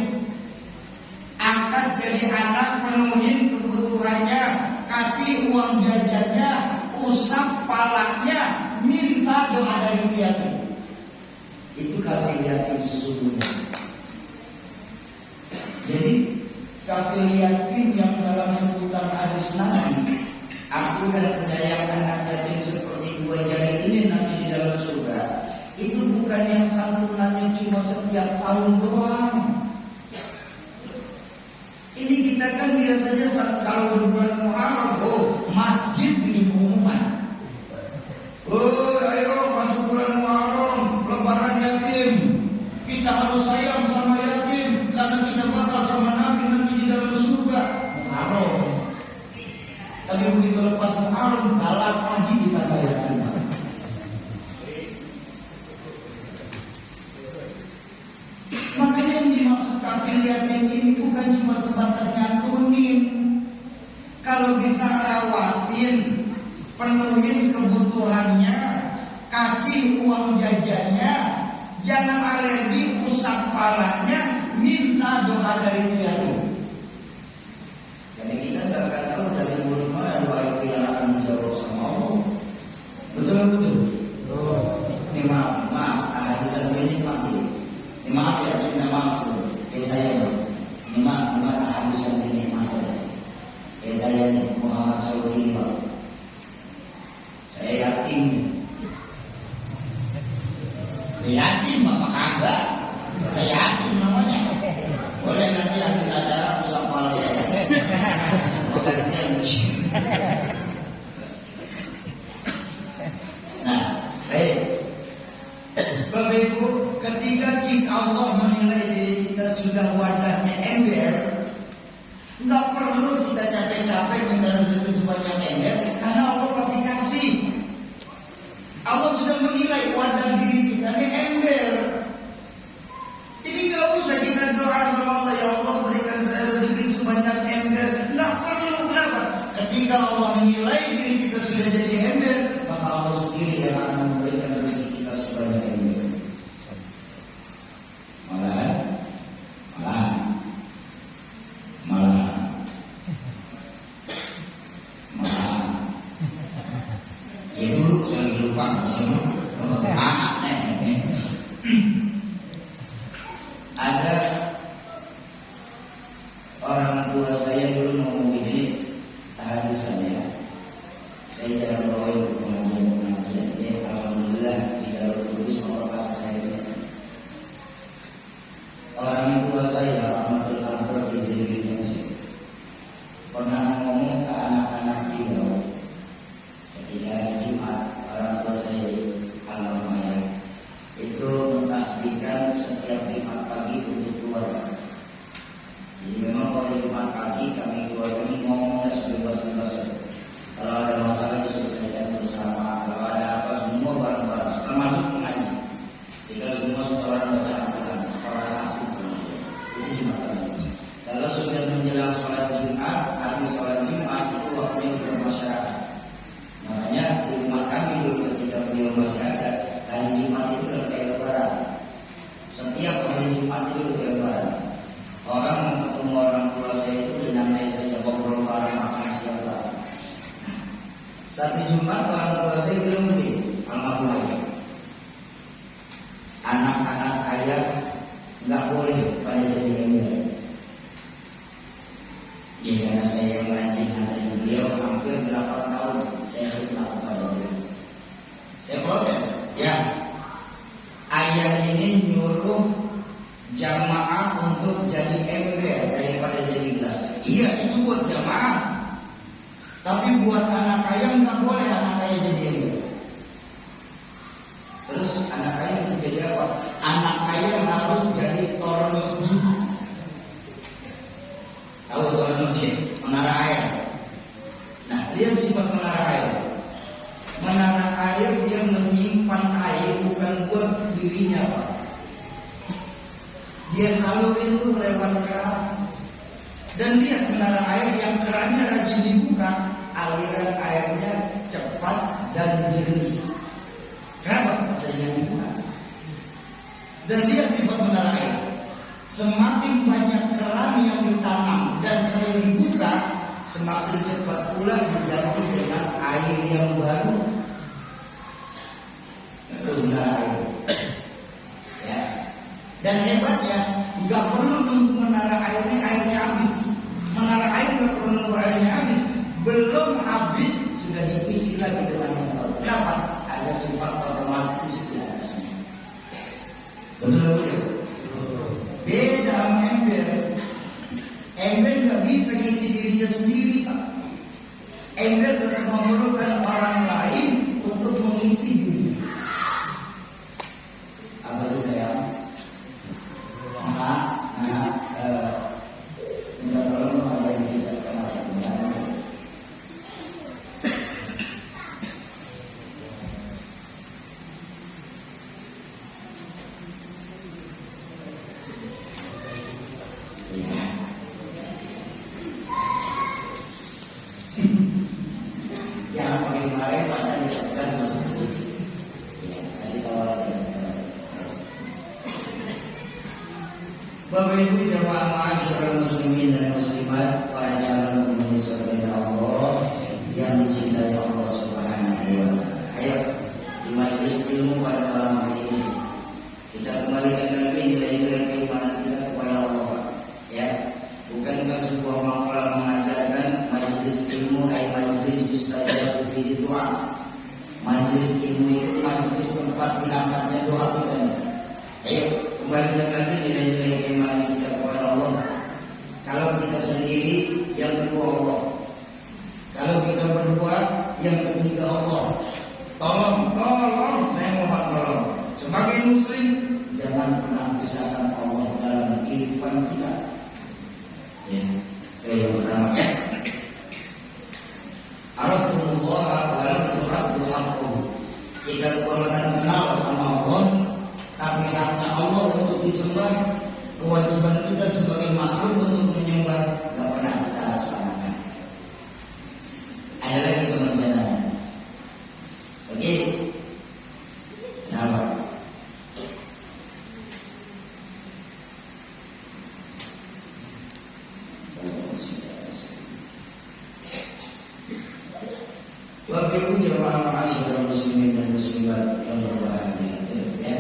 Angkat jadi anak, penuhin kebutuhannya, kasih uang jajannya, usap palanya, minta doa dari yatim. Itu kafir yatim sesungguhnya. Jadi kafir yatim yang dalam sebutan hadis Nabi, aku dan penyayang anak yatim seperti 2 jari ini nanti di dalam surga. Itu bukan yang santunannya cuma setiap tahun doang. Ini kita kan biasanya kalau di bulan Muharram, masjid bikin pengumuman. Ayo masuk bulan Muharram, lebaran yatim. Kita harus sayang sama yatim, karena kita bakal sama Nabi nanti di dalam surga. Muharram. Tapi begitu lepas Muharram, galak lagi kita bayarkan. Makanya yang dimaksud kafir yatim ini bukan cuma sebatas ngantunin. Kalau bisa rawatin, penuhin kebutuhannya, kasih uang jajannya, jangan alergi, usap palanya, minta doa dari yatim. Jadi kita nggak akan tahu dari mulut mana doa itu yang akan dijawab sama Allah. Betul. Ini maaf, kehabisan ini maaf ya, saya minta maaf sebelumnya. saya bang, memang habis yang ini masalah. Saya nih Muhammad Saudi bang, saya yatim. Yatim apa kagak? Yatim namanya. Boleh nanti habis acara usah kepala saya. Makanya nah, Bapak Ibu, ketika Allah menilai diri kita sudah wadahnya ember, nggak perlu kita capek-capek minta rezeki sebanyak ember, karena Allah pasti kasih. Allah sudah menilai wadah diri kita ini ember. Jadi nggak usah kita doa sama Allah, ya Allah berikan saya rezeki sebanyak ember. Nggak perlu. Kenapa? Ketika Allah menilai diri kita sudah jadi ember, maka Allah sendiri yang akan memberikan rezeki kita sebanyak ember. Ya dulu saya lagi lupa semua. Ada orang tua saya dulu ngomong gini, tahajud saya jarang bawain pengajian. Ya alhamdulillah di dalam tulis Allah kasih saya. Orang tua saya rahmatullah alaihi pernah ngomong ke anak-anak dia ketika Jumat. Orang tua saya almarhum itu mentasbihkan setiap Jumat pagi untuk keluarga. Jadi memang kalau Jumat pagi kami keluarga ini ngomongnya sebebas-bebas. Kalau ada masalah diselesaikan bersama. Kalau ada apa semua bareng-bareng, termasuk mengaji. Kita semua setoran baca Al-Quran, setoran asing semua. Itu Jumat pagi. Kalau sudah menjelang sholat Jumat, habis sholat Jumat itu waktunya bermasyarakat. Makanya di rumah kami dulu ketika beliau masih ada, hari Jumat itu udah kayak lebaran. Setiap hari Jumat itu udah kayak lebaran. Orang ketemu orang tua saya itu dengan saja ngobrol bareng, makan siang bareng. Satu Jumat orang tua saya bilang begini, almarhum ayah, anak-anak ayah nggak boleh pada jadi ember. Ya karena saya yang rajin dari beliau hampir 8 tahun saya khidmat kepada beliau. Saya protes, ya ayah ini nyuruh jamaah untuk jadi ember daripada jadi gelas. Iya itu buat jamaah, tapi buat anak ayah nggak boleh anak ayah jadi ember. Terus anak ayah bisa jadi apa? Anak ayah harus jadi toren masjid. Tahu toren masjid? Menara air. Nah, lihat sifat menara air. Menara air dia menyimpan air bukan buat dirinya, Pak. Dia salurin itu lewat keran. Dan lihat menara air yang kerannya rajin dibuka, aliran airnya cepat dan jernih. Kenapa? Sering dibuka. Dan lihat sifat menara air. Semakin banyak keran yang ditanam dan sering dibuka, semakin cepat pula diganti dengan air yang baru. Itu menara air. Ya. Dan hebatnya, nggak perlu nunggu menara airnya habis. Menara air nggak perlu nunggu airnya habis. Belum habis sudah diisi lagi dengan yang baru. Kenapa? Ada sifat otomatis di atasnya. Betul. Beda sama ember. Ember nggak bisa ngisi dirinya sendiri, Pak. Ember tetap memerlukan orang lain untuk mengisi dirinya. Apa sih saya? Minta tolong ada yang tidak kenal. Yang paling kemarin pada disebutkan masuk sini. Ya, kasih tahu aja sekarang. Bapak Ibu jamaah ma'asyiral muslimin dan muslimat, para calon penghuni surga Allah yang dicintai Allah Subhanahu wa taala. Ayo di majelis ilmu pada malam hari ini kita kembalikan lagi nilai-nilai keimanan kita kepada Allah majelis ilmu itu majelis tempat diangkatnya doa kita. Ayo kembalikan lagi nilai-nilai keimanan kita kepada Allah. Kalau kita sendiri, yang kedua Allah. Kalau kita berdua, yang ketiga Allah. Tolong, saya mohon tolong. Sebagai muslim, jangan pernah pisahkan Allah dalam kehidupan kita. Ya, yang pertama ya. Araftumullah wa lam tu'addu haqqahu. Kita kemudian kenal sama Allah, tapi haknya Allah untuk disembah, kewajiban kita sebagai makhluk untuk menyembah tidak pernah kita laksanakan. Ada lagi teman saya nanya. Oke, kenapa? Bapak Ibu jemaah ma'asyiral muslimin dan muslimat yang berbahagia, ya.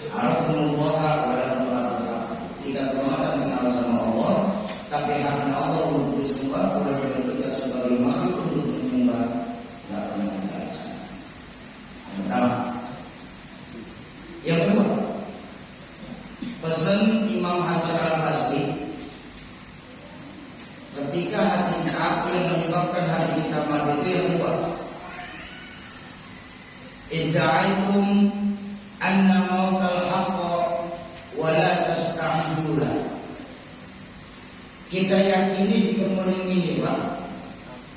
Araftumullah wa lam tu'addu. Kita kenal sama Allah, tapi haknya Allah untuk disembah, kewajiban kita sebagai makhluk untuk menyembah tidak pernah kita laksanakan. Yang pertama. Yang kedua, pesan Imam Hasan Al-Basri, ketika hati kita yang menyebabkan hati kita mati itu yang kedua. Idda'aitum anna mautal haqqa wa la tasta'idula. Kita yakini di kemudian ini Pak,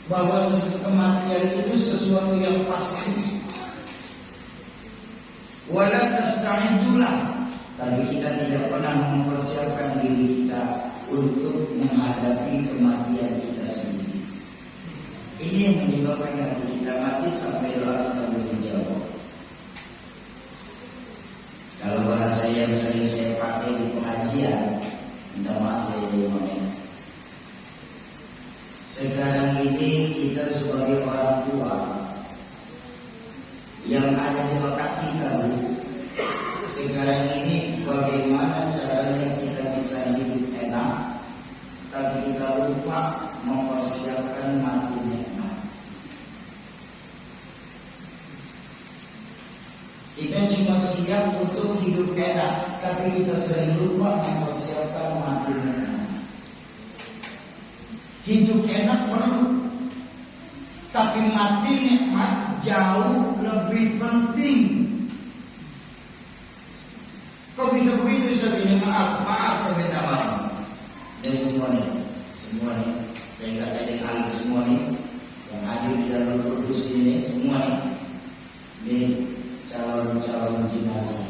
bahwa kematian itu sesuatu yang pasti. Wa la tasta'idula, tapi kita tidak pernah mempersiapkan diri kita untuk menghadapi kematian kita sendiri. Ini yang menyebabkan hati kita mati sampai doa kita belum dijawab. Kalau bahasa yang sering saya pakai di pengajian, minta maaf saya ngomongnya. Sekarang ini kita sebagai orang tua yang ada di otak kita, sekarang ini bagaimana caranya kita bisa hidup enak, tapi kita lupa mempersiapkan mati nikmat. Kita cuma siap untuk hidup enak, tapi kita sering lupa mempersiapkan mati nikmat. Hidup enak perlu, tapi mati nikmat jauh lebih penting. Kok bisa begitu Ustaz ini? Maaf saya minta maaf. Ya semua nih, saya nggak ada yang ahli semua nih, yang hadir di dalam kudus ini semua nih, ini calon jenazah.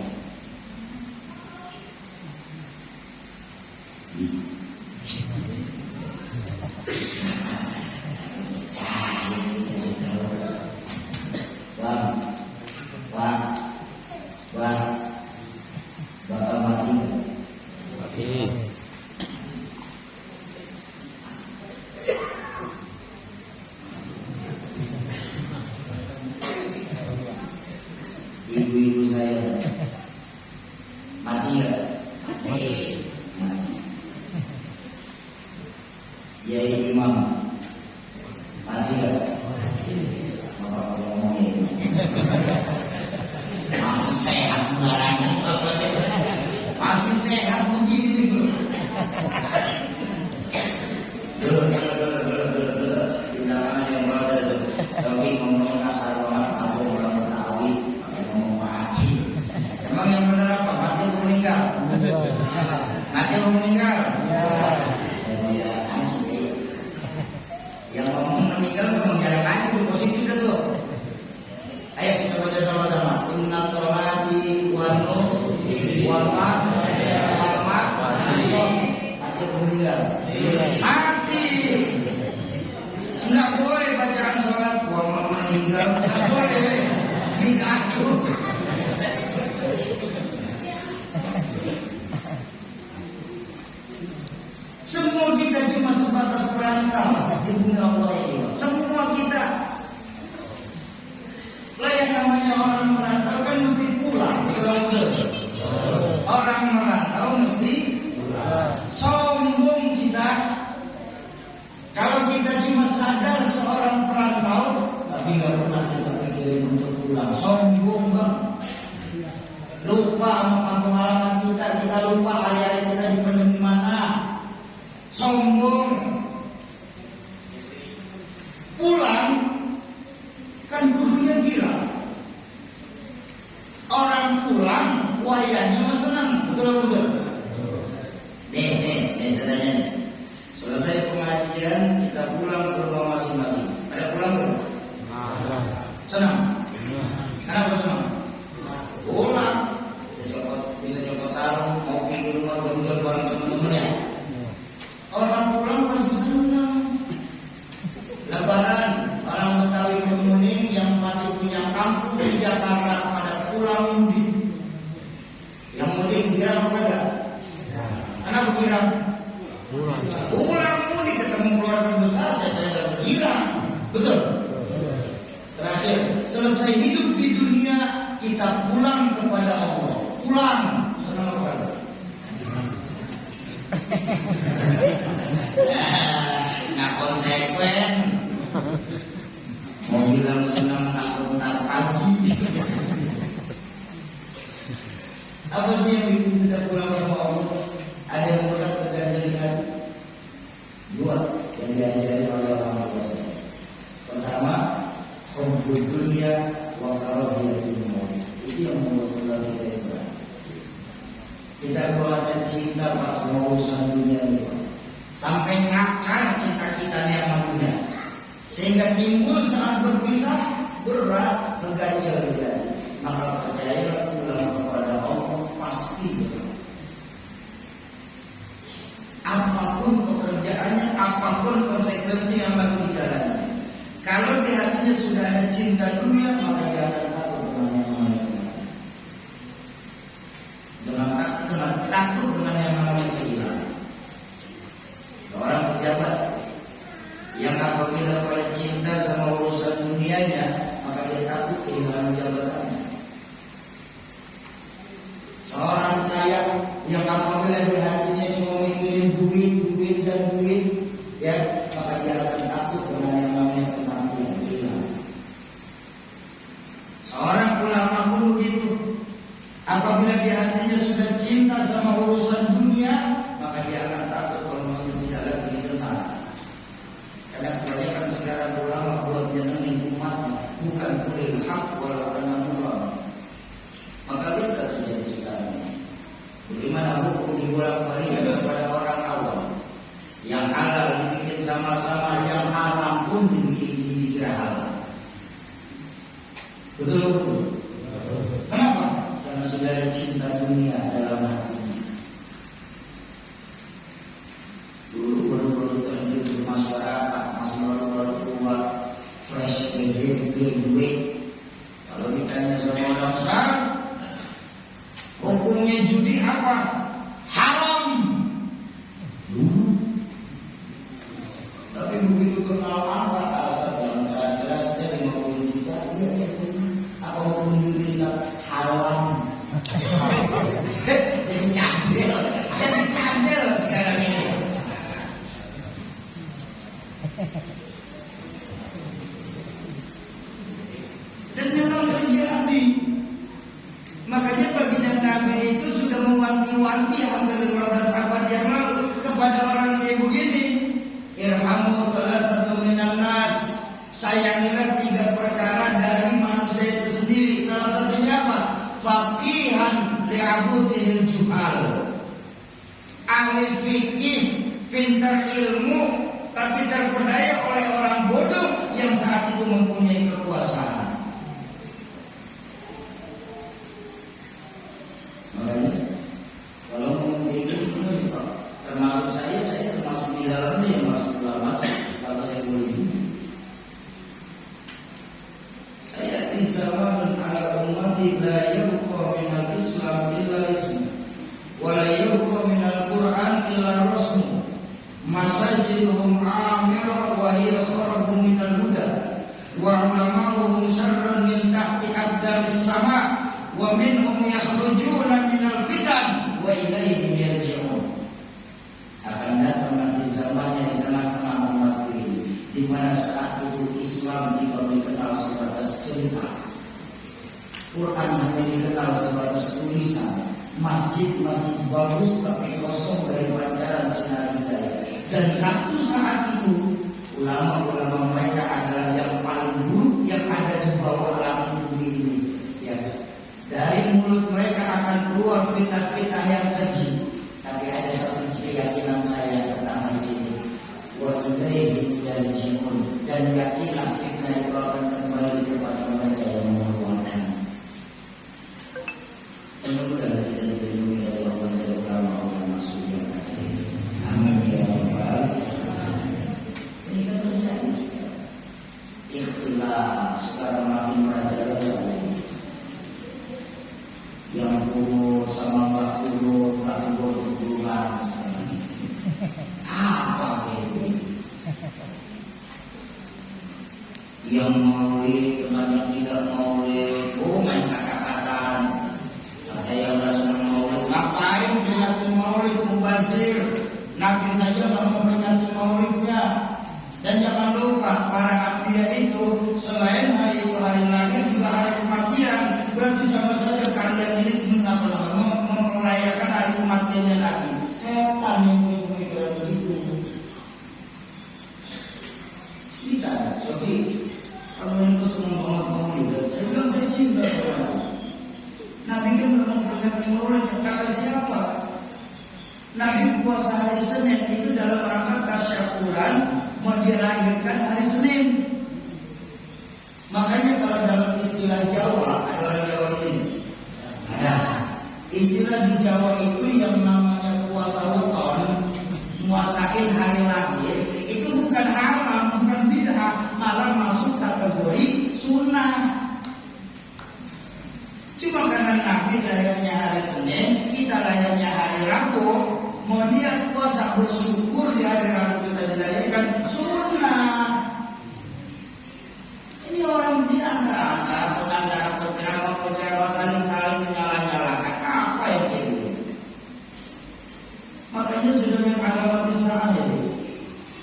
Bakal mati. Ibu-ibu saya mati nggak? Mati. Yai Imam mati nggak? Bapak ngomongin masih sehat barangnya, masih sehat begini dulu tindakan yang berada itu. Tapi ngomong kasar banget, aku orang Betawi ngomong mati. Emang yang benar apa? Mati atau meninggal? Mati atau meninggal? Yang ngomong meninggal memang jarang aja, itu positif dah tuh. Ayo kita baca sama-sama. Inna sholati wa nusuki wa mamati. Mati atau meninggal? Mati. Enggak boleh bacaan sholat wa meninggal, enggak boleh. Bid'ah tuh. Semua kita cuma sebatas perantau di bumi Allah ini. Semua kita. Lah yang namanya orang merantau kan mesti pulang. Orang merantau mesti sombong kita. Kalau kita cuma sadar seorang perantau, tapi nggak pernah kita pikirin untuk pulang. Sombong bang. Lupa sama kampung halaman kita lupa hari-hari kita dipendam di mana. Sombong. Pulang kan kudunya gila. Orang pulang wayahnya mah senang, betul betul. Nih seadanya nih. Selesai pengajian kita pulang ke rumah masing-masing. Ada pulang tuh? Senang. Kenapa senang? Pulang. Bisa copot sarung, mau pergi ke rumah jalan-jalan bareng teman-teman ya. Orang pulang pasti senang. Lebaran, orang Betawi Kemuning yang masih punya kampung di Jakarta pada pulang mudik. Yang mudik girang apa enggak? Kenapa girang? Pulang mudik ketemu keluarga besar, siapa yang enggak girang? Betul. Terakhir, selesai hidup di dunia kita pulang kepada Allah. Pulang, senang apa enggak? Nggak konsekuen. Mau bilang senang takut ntar pagi. Apa sih yang bikin kita pulang sama Allah? Ada yang berat keganjilan. Dua yang diajari oleh orang tua. Pertama, hubbud dunya wa karahiyatul maut. Itu yang membuat kita berat. Kita keluarkan cinta Pak sama urusan dunia ini, Pak. Sampai ngakar cinta kita nih sama dunia. Sehingga timbul saat berpisah berat mengganjal dari. Maka percayalah pulang kepada Allah pasti berat. Apapun pekerjaannya, apapun konsekuensi yang lagi dijalani. Kalau di hatinya sudah ada cinta dunia, maka dia akan takut dengan yang namanya takut dengan yang namanya kehilangan. Orang pejabat yang apabila pada cinta sama urusan dunianya, maka dia takut kehilangan jabatannya. Seorang kaya yang apabila di hatinya cuma mikirin duit dan duit, ya, maka dia akan takut dengan yang namanya penampilan hilang. Seorang ulama pun begitu. Apabila di hatinya sudah cinta sama urusan dunia, maka dia akan takut kalau tidak lagi didengar. Karena kebanyakan sekarang ulama buat nyenengin umatnya, bukan kulil haq walau kana murah. Maka kita terjadi sekarang. Bagaimana hukum dibolak-balik kepada orang awam? Yang halal dibikin sama-sama, yang haram pun dikira halal. Betul. Kenapa? Karena sudah ada cinta dunia dalam hatinya. Dulu baru-baru terjun ke masyarakat, masih baru-baru keluar fresh graduate. Kalau ditanya sama orang sekarang, hukumnya judi apa? Haram. Tapi begitu kenal apa? Asal dalam keras-kerasnya 50 juta, iya saya punya. Apa hukum judi Islam? Haram. Jadi cadel sekarang ini. Dan memang terjadi. Makanya baginda Nabi itu sudah mewanti-wanti hampir 15 abad yang lalu kepada orang kayak begini. Irhamu thalathatu minan nas. Sayangilah 3 perkara dari manusia itu sendiri. Salah satunya apa? Faqihan li'abudihil juhal. Ahli fikih, pintar ilmu, tapi terpedaya oleh orang bodoh yang saat itu mempunyai kekuasaan. Makanya kalau mau hidup, termasuk saya termasuk di dalamnya yang masuk ulama. Kalau saya boleh, saya di zaman ala ummati la yabqa minal Islam illa ismu wa la yabqa minal Qur'an illa rasmu masajiduhum amira wa hiya kharabun minal huda wa ulama'uhum syarrun min tahti aqdamis sama wa minhum yakhrujuna minal fitan wa ilaihim yarji'un. Akan datang nanti zamannya di tengah-tengah umat ini di mana saat itu Islam diberi kenal cerita. Quran hanya dikenal sebatas tulisan. Masjid-masjid bagus tapi kosong dari pancaran sinar hidayah. Dan satu saat itu ulama-ulama mereka adalah yang paling buruk yang ada di bawah langit bumi ini. Ya. Dari mulut mereka akan keluar fitnah-fitnah yang keji. Tapi ada satu keyakinan saya tentang hadis ini. Wa ilaihi yarji'un, dan yakinlah fitnah itu akan kembali kepada mereka yang mengeluarkan. Mudah-mudahan kita dilindungi dari Allah dan ulama-ulama masuk yang ada. Amin ya rabbal alamin. Ini kan terjadi sekarang. Ikhtilaf sekarang makin merajalela. Yang kurus sama Mbak kurus, tak kurus-kurusan sekarang. Apa ini? Yang maulid dengan yang tidak maulid, main kata-kataan. Ada yang nggak senang maulid, ngapain peringatan maulid mubazir? Nabi saja nggak mau peringatan maulidnya. Dan jangan lupa para anbiya itu selain hari itu hari lahir juga hari kematian. Berarti sama saja kalian ini merayakan hari kematiannya Nabi. Setan yang memikirkan begitu. Tidak, jadi kalau itu senang banget maulid, saya bilang saya cinta sama Nabi kan memang peringatan maulid. Kata siapa? Nabi puasa hari Senin itu dalam rangka tasyakuran mau dilahirkan hari Senin. Makanya kalau dalam istilah Jawa, ada orang Jawa di sini. Ada istilah di Jawa itu yang namanya puasa weton, muasain hari lahir, itu bukan haram, bukan bid'ah, malah masuk kategori sunnah. Cuma karena Nabi lahirnya hari Senin, kita lahirnya hari Rabu, mau dia puasa bersyukur di hari Rabu kita dilahirkan sunnah. Ini orang di antara penceramah saling menyalah-nyalahkan apa yang ini? Makanya sudah mengalami saat ini,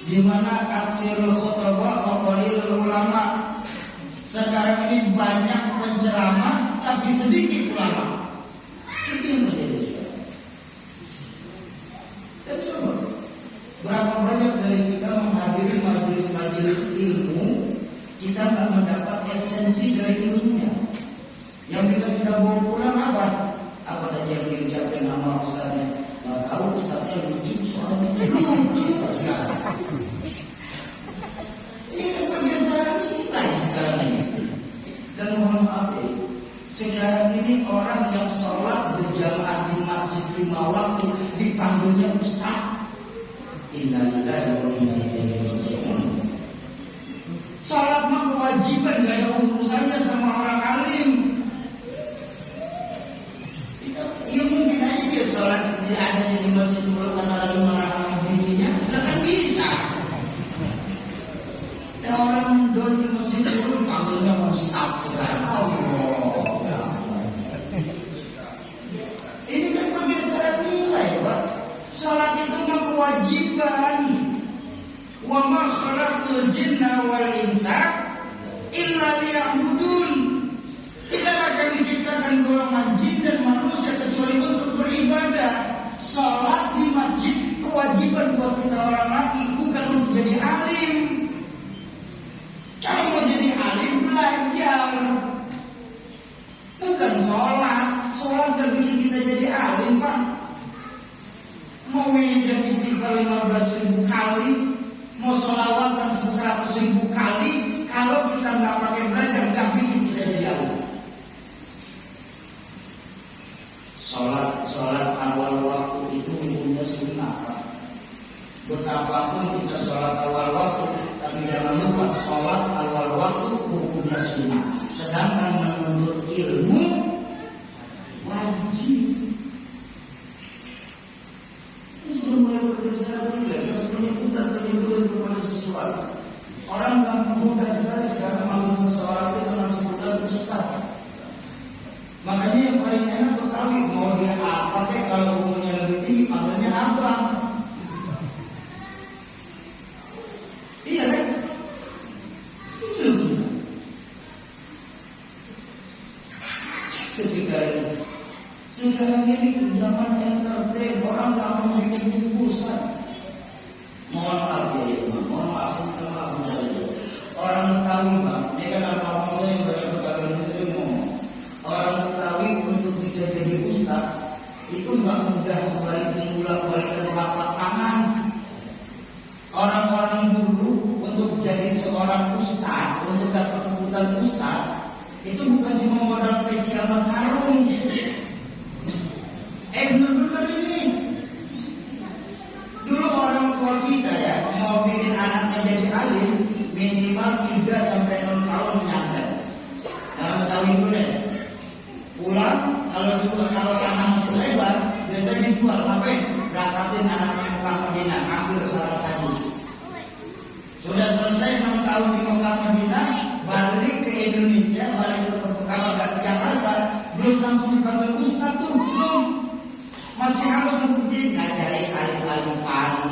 di mana aksirul khutbah wa qalilul ulama. Sekarang ini banyak penceramah tapi sedikit ulama. Itu yang terjadi sekarang. Dan coba berapa banyak dari kita menghadiri majelis-majelis ilmu, kita nggak mendapat esensi dari ilmunya. Yang bisa kita bawa pulang apa? Apa tadi yang diucapkan nama ustaznya? Nggak tahu, ustaznya lucu soalnya. Lucu sekarang. Ini kan pergeseran kita sekarang ini. Dan mohon maaf ya, sekarang ini orang yang sholat berjamaah di masjid 5 waktu dipanggilnya ustaz. Innalillahi wa inna ilaihi raji'un. Sholat mah kewajiban, gak ada urusannya sama orang alim. Ya mungkin aja dia sholat ada di masjid dulu karena lagi marah-marah dirinya, nah kan bisa. Dan orang dulu di masjid dulu dipanggilnya ustaz sekarang. Ini kan pergeseran nilai, Pak. Sholat itu mah kewajiban. Wa ma khalaqtul jinna wal insa illa liya'budun. Tidaklah kami ciptakan golongan jin dan manusia kecuali untuk beribadah. Sholat di masjid kewajiban buat kita orang laki, bukan untuk jadi alim. Kalau mau jadi alim belajar, bukan sholat. Sholat gak bikin kita jadi alim, Pak. Mau wirid istighfar 15.000 kali, mau sholawatan 100.000 kali, kalau kita nggak pakai belajar, nggak bikin kita jadi alim. Sholat awal waktu itu hukumnya sunnah, Pak. Betapapun kita sholat awal waktu, tapi jangan lupa sholat awal waktu hukumnya sunnah. Sedangkan menuntut ilmu wajib. Ini sudah mulai bergeser lagi, penyebutan kepada sesuatu. Orang gampang mudah sekali sekarang manggil seseorang itu dengan sebutan ustaz. Makanya yang paling enak Betawi mau dia apa kayak kalau umurnya lebih tinggi panggilnya abang. Iya kan? Ini loh. Sekarang ini zaman entertain, orang nggak mau bikin pusat. Mohon maaf ya, mohon maaf, minta maaf saja. Orang Betawi, Pak, ini kan apa saya yang baca Betawi itu saya ngomong. Orang Betawi untuk bisa jadi ustaz itu nggak mudah sebaliknya ulang-ulang telapak tangan. Orang-orang dulu untuk jadi seorang ustaz, untuk dapat sebutan ustaz, itu bukan cuma modal peci sama sarung. Benar-benar ini. Dulu orang tua kita ya mau bikin anaknya jadi alim minimal 3 sampai 6 tahun menyangka. Dalam tahun dulu deh. Pulang kalau tanah masih lebar biasanya dijual. Ngapain? Berangkatin anaknya Mekah Madinah, ambil syarat hadis. Sudah selesai 6 tahun di Mekah Madinah, balik ke Indonesia, balik kalau nggak ke Jakarta, belum langsung dipanggil ustaz tuh, belum. Masih harus ngebuktiin ngajarin alif-alifan.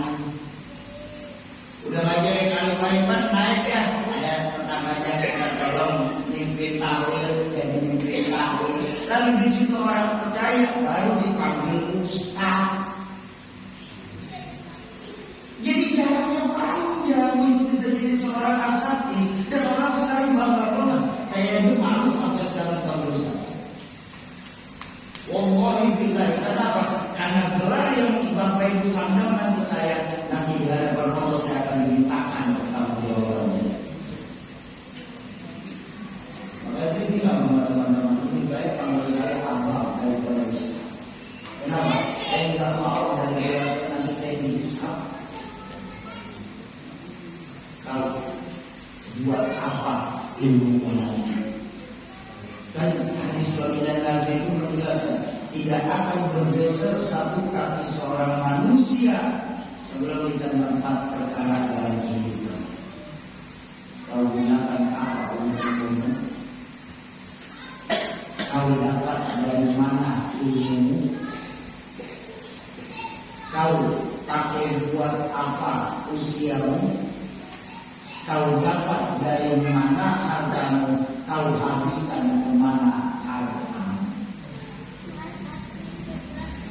Udah ngajarin alif-alifan, naik ya. Ada tetangganya kita tolong mimpin tahwil, jadi mimpin tahwil. Lalu di situ orang percaya, baru dipanggil ustaz. Jadi jaraknya panjang untuk bisa jadi seorang asatidz. Dan orang sekarang bangga banget. Saya aja malu sampai sekarang panggil ustaz. Wallahi billahi, kenapa? Karena gelar yang Bapak Ibu sandang nanti di hadapan Allah saya akan dimintakan pertanggungjawabannya. Maka saya bilang sama teman-teman, lebih baik panggil saya abang daripada ustaz. Kenapa? Saya tidak mau dari jelasan nanti saya dihisab. Kalau buat apa ilmu ulama? Kan hadis baginda Nabi itu menjelaskan tidak akan bergeser satu kaki seorang manusia sebelum ditanya 4 perkara dalam kehidupan. Kau gunakan apa untukmu? Kau dapat dari mana ilmumu? Kau pakai buat apa usiamu? Kau dapat dari mana hartamu? Kau habiskan kemana hartamu?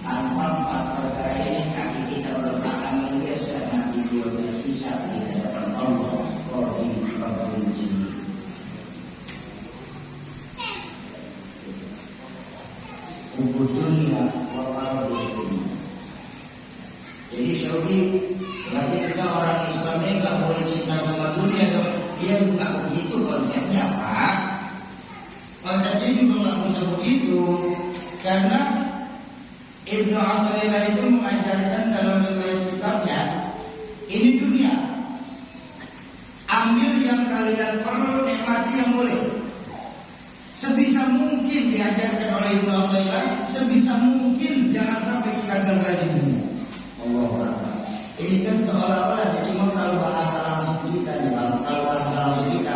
Tanpa 4 perkara ini kaki kita berbakan menggeser nanti dia berhisab di hadapan Allah. Qadhi Rabbul Jinn. Hubud dunia wa qarabul dunia. Jadi Syaudi, berarti kita orang Islam ini nggak boleh cinta sama dunia dong. Dia nggak begitu konsepnya, Pak. Konsepnya juga nggak bisa begitu, karena Ibnu Athaillah itu mengajarkan dalam riwayat kitabnya, ini dunia. Ambil yang kalian perlu, nikmati yang boleh. Sebisa mungkin diajarkan oleh Ibnu Athaillah, sebisa mungkin jangan sampai kita gagal di dunia. Allahu Akbar. Ini kan seolah-olah cuma kalau bahasa langsung kita nih, kalau bahasa langsung kita,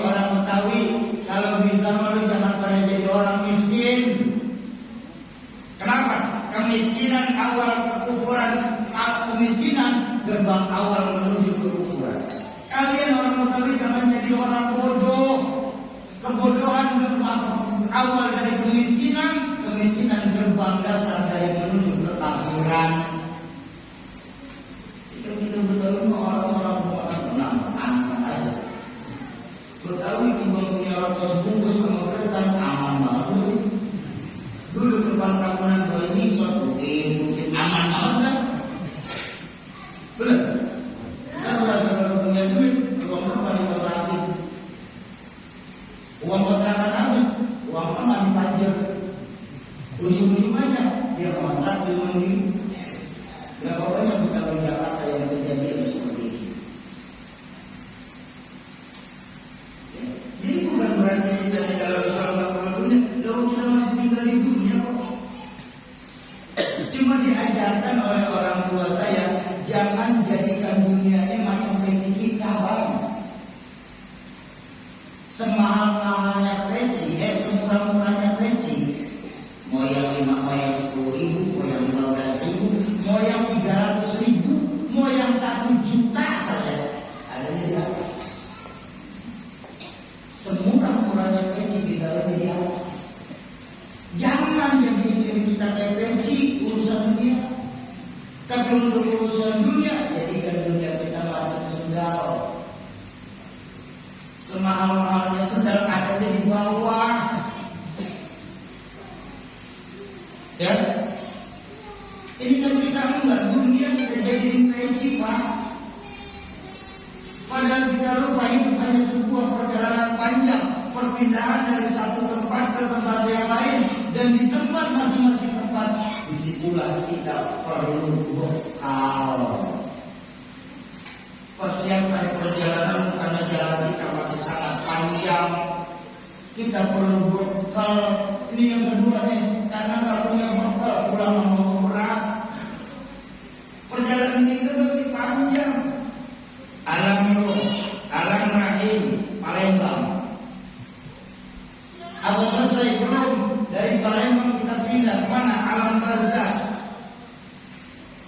orang Betawi kalau bisa malu jangan pada jadi orang miskin. Kenapa? Kemiskinan awal kekufuran, kemiskinan gerbang awal menuju kekufuran. Kalian orang Betawi jangan jadi orang bodoh. Kebodohan gerbang awal dari kemiskinan, kemiskinan gerbang dasar dari menuju kekafiran. Kita Betawi orang-orang tenang aja. Betawi tinggal punya rokok sebungkus sama kereta aman banget. Dulu depan bangunan ini suatu mungkin aman banget kan? Benar? Kita merasa kalau punya duit, uang apa dikontrakin? Uang kontrakan habis, uang apa dipajak? Ujung-ujungannya dia kontrak di mandiri. Berapa banyak Betawi Jakarta yang kejadian seperti ini? Jadi bukan berarti kita di dalam Islam tak perlu dunia. Lalu kita masih tinggal di dunia kok. Cuma diajarkan oleh orang tua saya, jangan jadikan dunia ini macam peci kita, Bang. Semahal-mahalnya peci, semurah-murahnya peci. Mau yang 5, mau yang 10 ribu, mau yang 15 ribu, mau yang 300 ribu, mau yang 1 juta saja. Adanya di atas. Semurah-murahnya peci di dalam di atas. Jangan jadi urusan dunia, jadikan dunia kita macam sendal. Semahal-mahalnya sendal adanya di bawah. Ya, ini kan kita enggak, dunia kita jadiin peci, Pak. Padahal kita lupa hidup hanya sebuah perjalanan panjang, perpindahan dari satu tempat ke tempat yang lain, dan di tempat masing-masing tempat disitulah kita perlu bekal. Persiapkan perjalanan karena jalan kita masih sangat panjang. Kita perlu bekal. Ini yang kedua nih, karena nggak punya bekal pulang mau berat. Perjalanan kita masih panjang. Alam Nur, Alam Rahim, Palembang. Apa selesai belum? Dari Palembang kita pindah mana? Alam Barzah.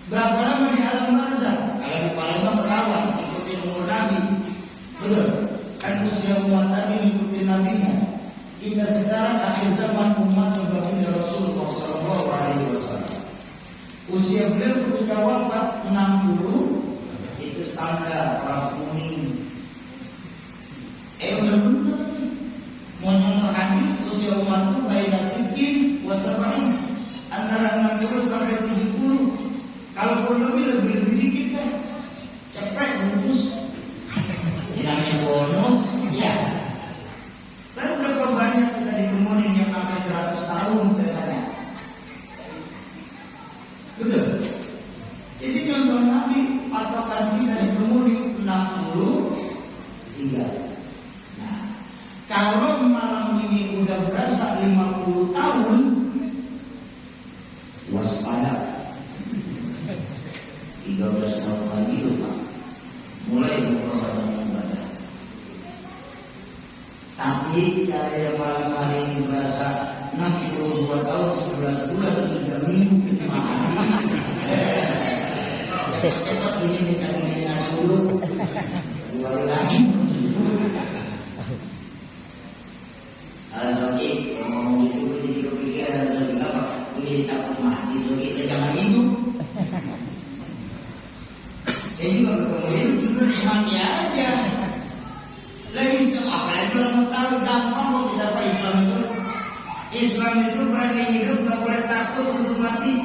Berapa lama di Alam Barzah? Kalau di Palembang berawan, ikutin umur Nabi. Betul. Kan usia umat Nabi ikutin Nabinya. Kita sekarang akhir zaman umat baginda Rasulullah SAW. Usia beliau ketika wafat 60, itu standar orang kuning. Benar-benar mau nyontor hadis usia umat itu baik nasikin wasabain antara 60 sampai 70. Kalau pun lebih dikit kan, cepet bonus. Ini namanya bonus, ya. Lalu berapa banyak kita di kemuning yang sampai 100 tahun saya tanya? Betul. Jadi contoh Nabi patokan kita di kemuning 63. Nah, kalau malam ini udah berasa 50 tahun, waspada. 13 tahun lagi loh Pak, mulai memperbanyak ibadah. Tapi kalau yang malam hari ini berasa 62 tahun, 11 bulan, 3 minggu, 5 hari. Cepat ini dengan mengenai dulu, 2 hari lagi. Zoki ngomong gitu, jadi kepikiran Zoki apa? Ini takut mati, Zoki kita jangan hidup. Saya juga ketemu hidup sebenarnya mati aja. Lagi apalagi orang tahu gampang kok kita apa Islam itu. Islam itu berani hidup, nggak boleh takut untuk mati.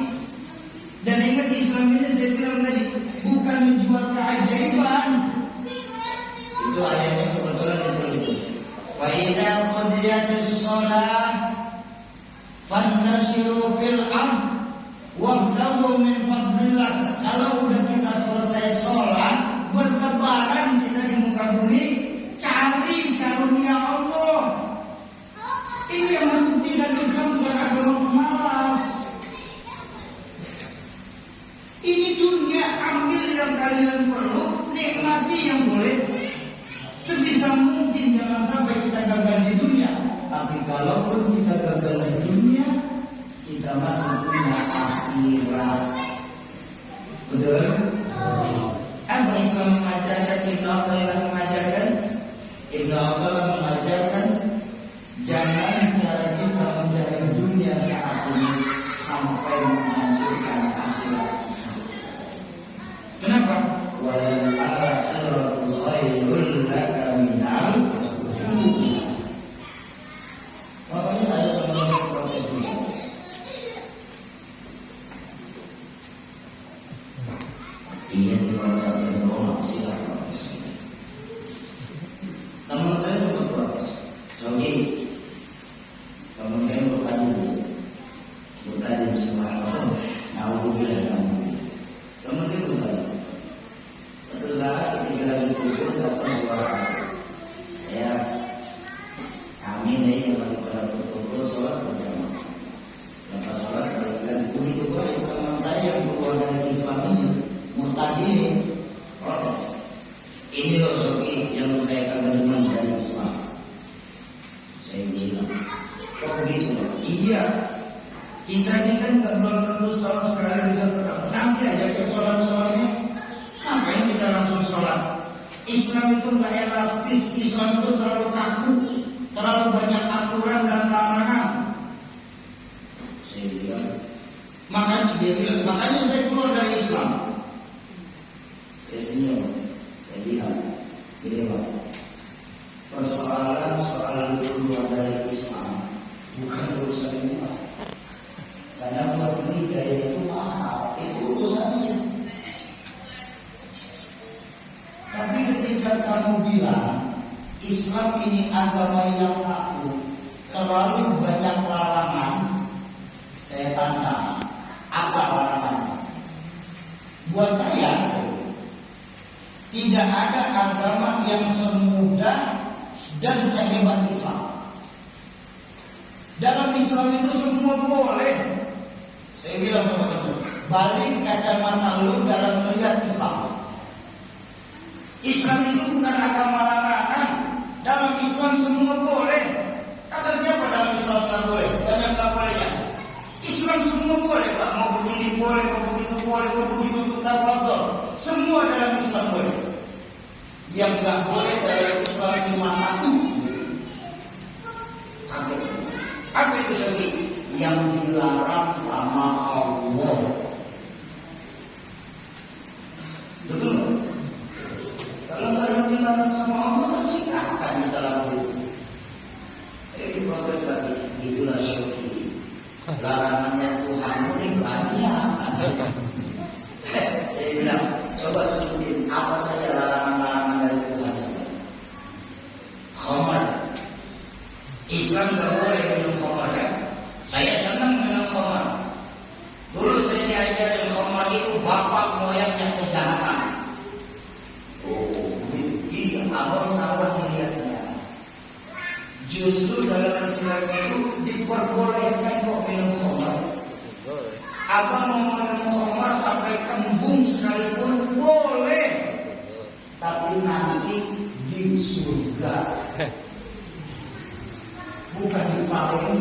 Dan ingat Islam ini saya bilang tadi bukan menjual keajaiban. Itu ayatnya kebetulan itu. Wa idza qudiyatis shalah fantashiru fil ardh wabtaghu min fadlillah. Kalau udah kita selesai sholat, bertebaran kita di muka bumi, cari karunia Allah. Ini yang membuktikan Islam bukan agama pemalas. Ini dunia, ambil yang kalian perlu, nikmati yang boleh. Sebisa mungkin jangan sampai kita gagal di dunia. Tapi kalaupun kita gagal di dunia, kita masih punya akhirat. Betul? Apa Islam mengajarkan? Ibnu Athaillah mengajarkan. Ibnu Athaillah mengajarkan jangan cara kita mencari dunia saat ini sampai menghancurkan akhirat. Kenapa? Wal akhiratu khairul laka minal dunya. Makanya ada teman saya protes dulu. Iya, kalau tak berdoa silahkan protes. Teman saya sempat protes. Soalnya teman saya bertanya semua Allah. Nauzubillah kamu. Teman saya bertanya. Suatu saat ketika lagi kubur dapat suara saya kami nih yang lagi pada betul-betul sholat berjamaah. Lepas sholat balik lagi begitu banyak teman saya yang keluar dari Islam ini. Murtad ini protes. Ini loh Soki yang saya kagak demen dari Islam. Saya bilang, kok begitu loh? Iya, kita ini kan belum tentu setahun sekali bisa tetap. Nanti aja ke sholat-sholatnya. Ngapain kita langsung sholat? Islam itu nggak elastis. Islam itu terlalu kaku, terlalu banyak aturan dan larangan. Saya bilang, makanya dia bilang, makanya saya keluar dari Islam. sudah kamu bilang Islam ini agama yang takut, terlalu banyak larangan, saya tantang, apa larangannya? Buat saya, tidak ada agama yang semudah dan sehebat Islam. Dalam Islam itu semua boleh. Saya bilang sama teman, balik kacamata lu dalam melihat Islam. Islam itu bukan agama larangan. Dalam Islam semua boleh. Kata siapa dalam Islam tak boleh? Banyak tak bolehnya. Islam semua boleh, Pak. Mau begini boleh, mau begitu boleh, mau begitu untuk tafadhol. Semua dalam Islam boleh. Yang nggak boleh dalam Islam cuma satu. Apa itu Syafi? Yang dilarang sama Allah. Betul? Kalau nggak yang dilarang sama Allah kan silahkan di dalam hidup. Ini protes lagi. Itulah Syafi. Larangannya Tuhan ini banyak. Saya bilang, coba sebutin apa saja larangan-larangan dari Tuhan saja. Khamar. Islam nggak boleh minum khamar kan? Saya senang minum khamar. Dulu saya diajarin khamar itu bapak moyangnya kejahatan. Oh, begitu. Iya, abang salah melihatnya. Justru dalam Islam itu diperbolehkan kok minum khamar. Abang mau minum khamar sampai kembung sekalipun boleh. Tapi nanti di surga. Bukan di paling